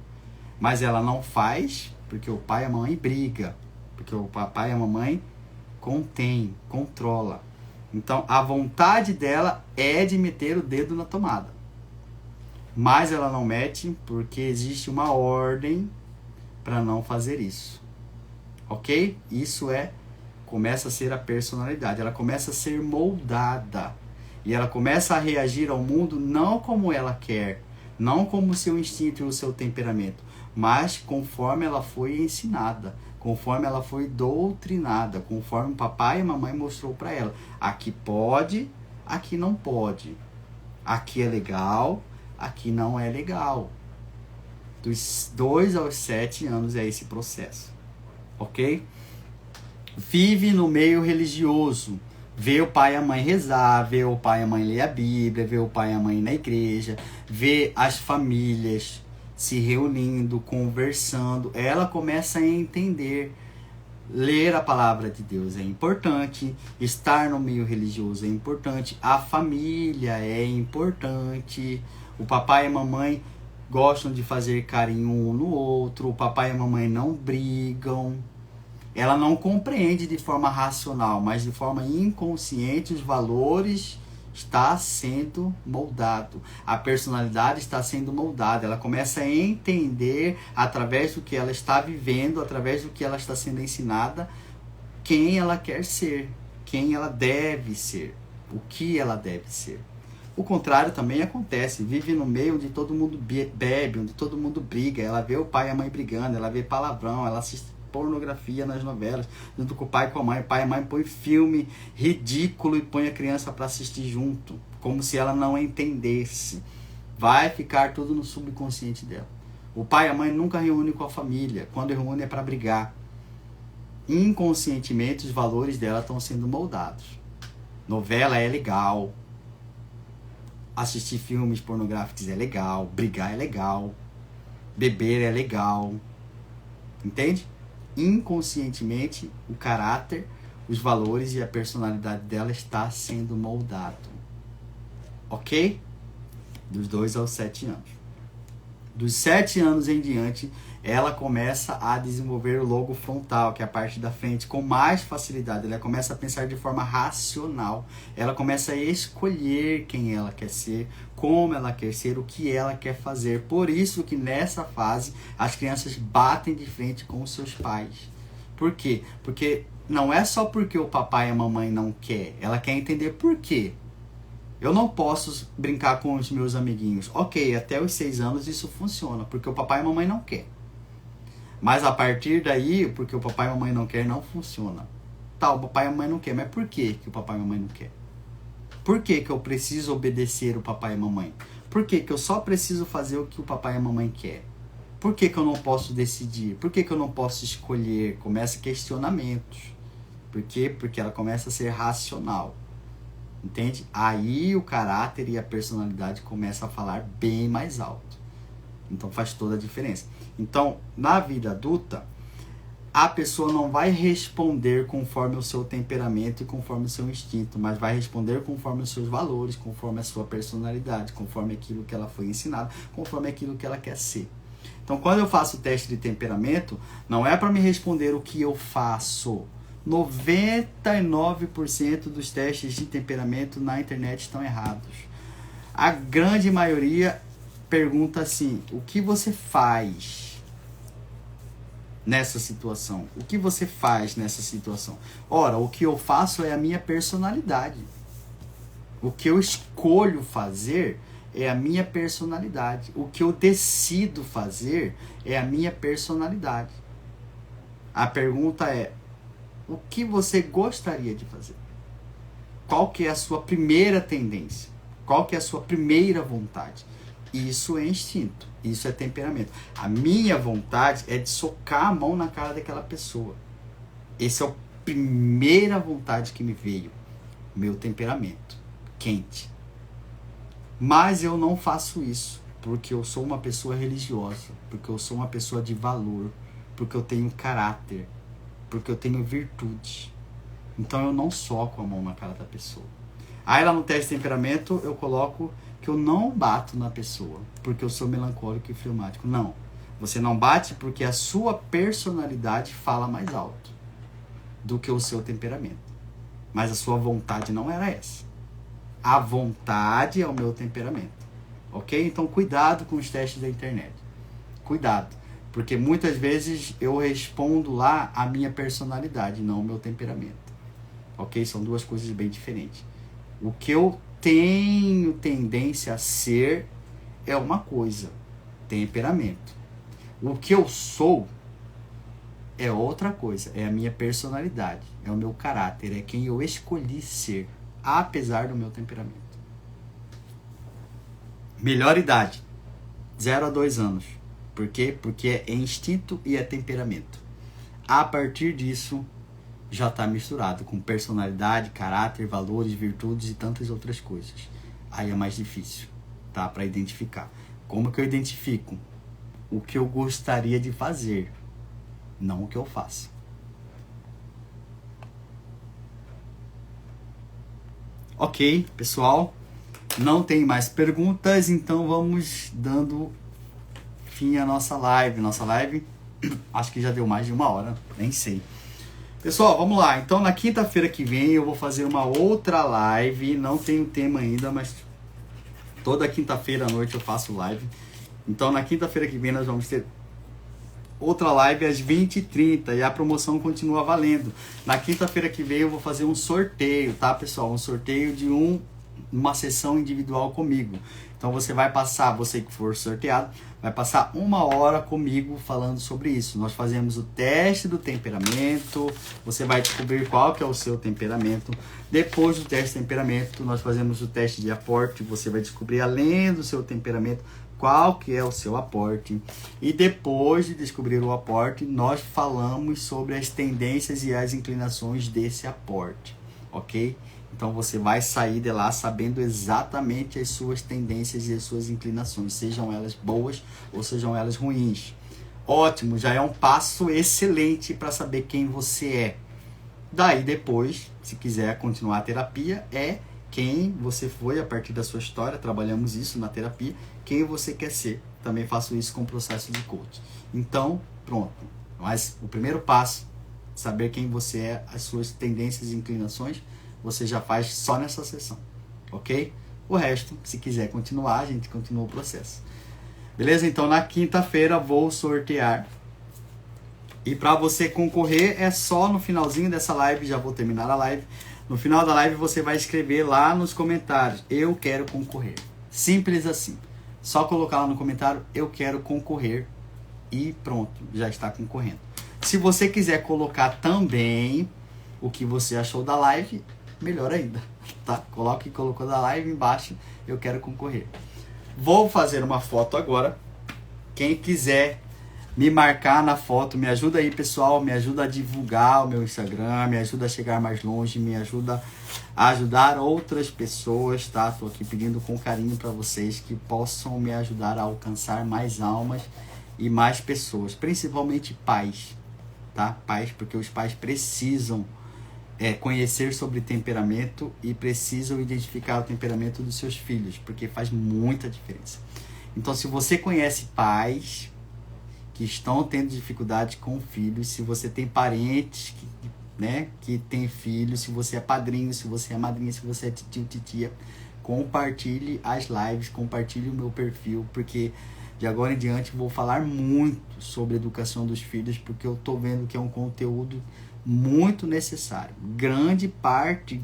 Mas ela não faz porque o pai e a mamãe brigam. Porque o papai e a mamãe contém, controla. Então a vontade dela é de meter o dedo na tomada. Mas ela não mete porque existe uma ordem para não fazer isso. Ok? Isso começa a ser a personalidade. Ela começa a ser moldada. E ela começa a reagir ao mundo não como ela quer, não como o seu instinto e o seu temperamento, mas conforme ela foi ensinada, conforme ela foi doutrinada, conforme o papai e a mamãe mostrou para ela. Aqui pode, aqui não pode. Aqui é legal, aqui não é legal. Dos 2 aos 7 anos é esse processo, ok? Vive no meio religioso, vê o pai e a mãe rezar, vê o pai e a mãe ler a Bíblia, vê o pai e a mãe ir na igreja, vê as famílias se reunindo, conversando. Ela começa a entender. Ler a palavra de Deus é importante, estar no meio religioso é importante, a família é importante, o papai e a mamãe gostam de fazer carinho um no outro, o papai e a mamãe não brigam. Ela não compreende de forma racional, mas de forma inconsciente os valores está sendo moldado. A personalidade está sendo moldada. Ela começa a entender, através do que ela está vivendo, através do que ela está sendo ensinada, quem ela quer ser, quem ela deve ser, o que ela deve ser. O contrário também acontece. Vive no meio onde todo mundo bebe, onde todo mundo briga. Ela vê o pai e a mãe brigando, ela vê palavrão, ela assiste pornografia nas novelas, junto com o pai e com a mãe. O pai e a mãe põe filme ridículo e põe a criança para assistir junto, como se ela não entendesse. Vai ficar tudo no subconsciente dela. O pai e a mãe nunca reúnem com a família. Quando reúnem é para brigar. Inconscientemente os valores dela estão sendo moldados. Novela é legal. Assistir filmes pornográficos é legal. Brigar é legal. Beber é legal. Entende? Inconscientemente, o caráter, os valores e a personalidade dela está sendo moldado. Ok? Dos 2 aos 7 anos. Dos 7 anos em diante, ela começa a desenvolver o lobo frontal, que é a parte da frente, com mais facilidade. Ela começa a pensar de forma racional. Ela começa a escolher quem ela quer ser, como ela quer ser, o que ela quer fazer. Por isso que nessa fase as crianças batem de frente com os seus pais. Por quê? Porque não é só porque o papai e a mamãe não quer. Ela quer entender por quê. Eu não posso brincar com os meus amiguinhos. Ok, até os 6 anos isso funciona, porque o papai e a mamãe não quer. Mas a partir daí, porque o papai e a mamãe não quer, não funciona. Tá, o papai e a mamãe não quer, mas por que o papai e a mamãe não quer? Por que eu preciso obedecer o papai e a mamãe? Por que eu só preciso fazer o que o papai e a mamãe quer? Por que eu não posso decidir? Por que eu não posso escolher? Começa questionamentos. Por quê? Porque ela começa a ser racional. Entende? Aí o caráter e a personalidade começam a falar bem mais alto. Então faz toda a diferença. Então, na vida adulta, a pessoa não vai responder conforme o seu temperamento e conforme o seu instinto, mas vai responder conforme os seus valores, conforme a sua personalidade, conforme aquilo que ela foi ensinada, conforme aquilo que ela quer ser. Então, quando eu faço o teste de temperamento, não é para me responder o que eu faço. 99% dos testes de temperamento na internet estão errados. A grande maioria pergunta assim: o que você faz nessa situação? O que você faz nessa situação? Ora, o que eu faço é a minha personalidade. O que eu escolho fazer é a minha personalidade. O que eu decido fazer é a minha personalidade. A pergunta é: o que você gostaria de fazer? Qual que é a sua primeira tendência? Qual que é a sua primeira vontade? Isso é instinto, isso é temperamento. A minha vontade é de socar a mão na cara daquela pessoa. Essa é a primeira vontade que me veio. Meu temperamento, quente. Mas eu não faço isso porque eu sou uma pessoa religiosa, porque eu sou uma pessoa de valor, porque eu tenho caráter, porque eu tenho virtude. Então eu não soco a mão na cara da pessoa. Aí lá no teste de temperamento eu coloco que eu não bato na pessoa, porque eu sou melancólico e fleumático. Não. Você não bate porque a sua personalidade fala mais alto do que o seu temperamento. Mas a sua vontade não era essa. A vontade é o meu temperamento. Ok? Então cuidado com os testes da internet. Cuidado. Porque muitas vezes eu respondo lá a minha personalidade, não o meu temperamento. Ok? São duas coisas bem diferentes. O que eu tenho tendência a ser é uma coisa, temperamento. O que eu sou é outra coisa, é a minha personalidade, é o meu caráter, é quem eu escolhi ser, apesar do meu temperamento. Melhor idade, 0 a 2 anos. Por quê? Porque é instinto e é temperamento. A partir disso, já está misturado com personalidade, caráter, valores, virtudes e tantas outras coisas. Aí é mais difícil, tá? Para identificar. Como que eu identifico? O que eu gostaria de fazer, não o que eu faço. Ok, pessoal. Não tem mais perguntas, então vamos dando fim à nossa live. Nossa live, acho que já deu mais de 1 hora, nem sei. Pessoal, vamos lá. Então, na quinta-feira que vem, eu vou fazer uma outra live. Não tenho tema ainda, mas toda quinta-feira à noite eu faço live. Então, na quinta-feira que vem, nós vamos ter outra live às 20h30 e a promoção continua valendo. Na quinta-feira que vem, eu vou fazer um sorteio, tá, pessoal? Um sorteio de uma sessão individual comigo. Então você vai passar, você que for sorteado, vai passar 1 hora comigo falando sobre isso. Nós fazemos o teste do temperamento, você vai descobrir qual que é o seu temperamento. Depois do teste de temperamento, nós fazemos o teste de aporte, você vai descobrir além do seu temperamento qual que é o seu aporte. E depois de descobrir o aporte, nós falamos sobre as tendências e as inclinações desse aporte, ok? Então você vai sair de lá sabendo exatamente as suas tendências e as suas inclinações, sejam elas boas ou sejam elas ruins. Ótimo, já é um passo excelente para saber quem você é. Daí depois, se quiser continuar a terapia, é quem você foi a partir da sua história, trabalhamos isso na terapia, quem você quer ser. Também faço isso com o processo de coaching. Então, pronto. Mas o primeiro passo, saber quem você é, as suas tendências e inclinações, você já faz só nessa sessão, ok? O resto, se quiser continuar, a gente continua o processo. Beleza? Então, na quinta-feira vou sortear. E para você concorrer, é só no finalzinho dessa live, já vou terminar a live. No final da live, você vai escrever lá nos comentários, eu quero concorrer. Simples assim. Só colocar lá no comentário, eu quero concorrer. E pronto, já está concorrendo. Se você quiser colocar também o que você achou da live, melhor ainda, tá? Coloque colocou da live embaixo, eu quero concorrer. Vou fazer uma foto agora. Quem quiser me marcar na foto, me ajuda aí, pessoal, me ajuda a divulgar o meu Instagram, me ajuda a chegar mais longe, me ajuda a ajudar outras pessoas, tá? Tô aqui pedindo com carinho para vocês que possam me ajudar a alcançar mais almas e mais pessoas, principalmente pais, tá? Pais, porque os pais precisam conhecer sobre temperamento e precisam identificar o temperamento dos seus filhos, porque faz muita diferença. Então, se você conhece pais que estão tendo dificuldade com filhos, se você tem parentes que tem filhos, se você é padrinho, se você é madrinha, se você é tio, titia, compartilhe as lives, compartilhe o meu perfil, porque de agora em diante vou falar muito sobre educação dos filhos, porque eu tô vendo que é um conteúdo muito necessário. Grande parte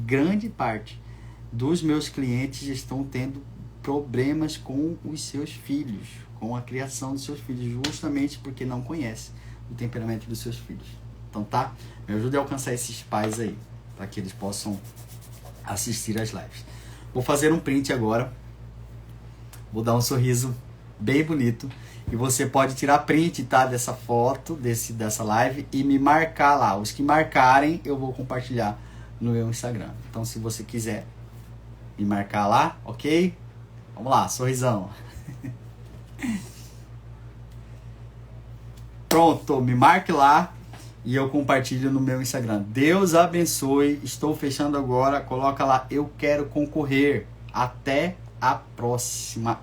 dos meus clientes estão tendo problemas com os seus filhos, com a criação dos seus filhos, justamente porque não conhece o temperamento dos seus filhos. Então, tá? Me ajude a alcançar esses pais aí, para que eles possam assistir às lives. Vou fazer um print agora. Vou dar um sorriso bem bonito. E você pode tirar print, tá, dessa foto, dessa live e me marcar lá. Os que marcarem, eu vou compartilhar no meu Instagram. Então, se você quiser me marcar lá, ok? Vamos lá, sorrisão. Pronto, me marque lá e eu compartilho no meu Instagram. Deus abençoe. Estou fechando agora. Coloca lá, eu quero concorrer. Até a próxima.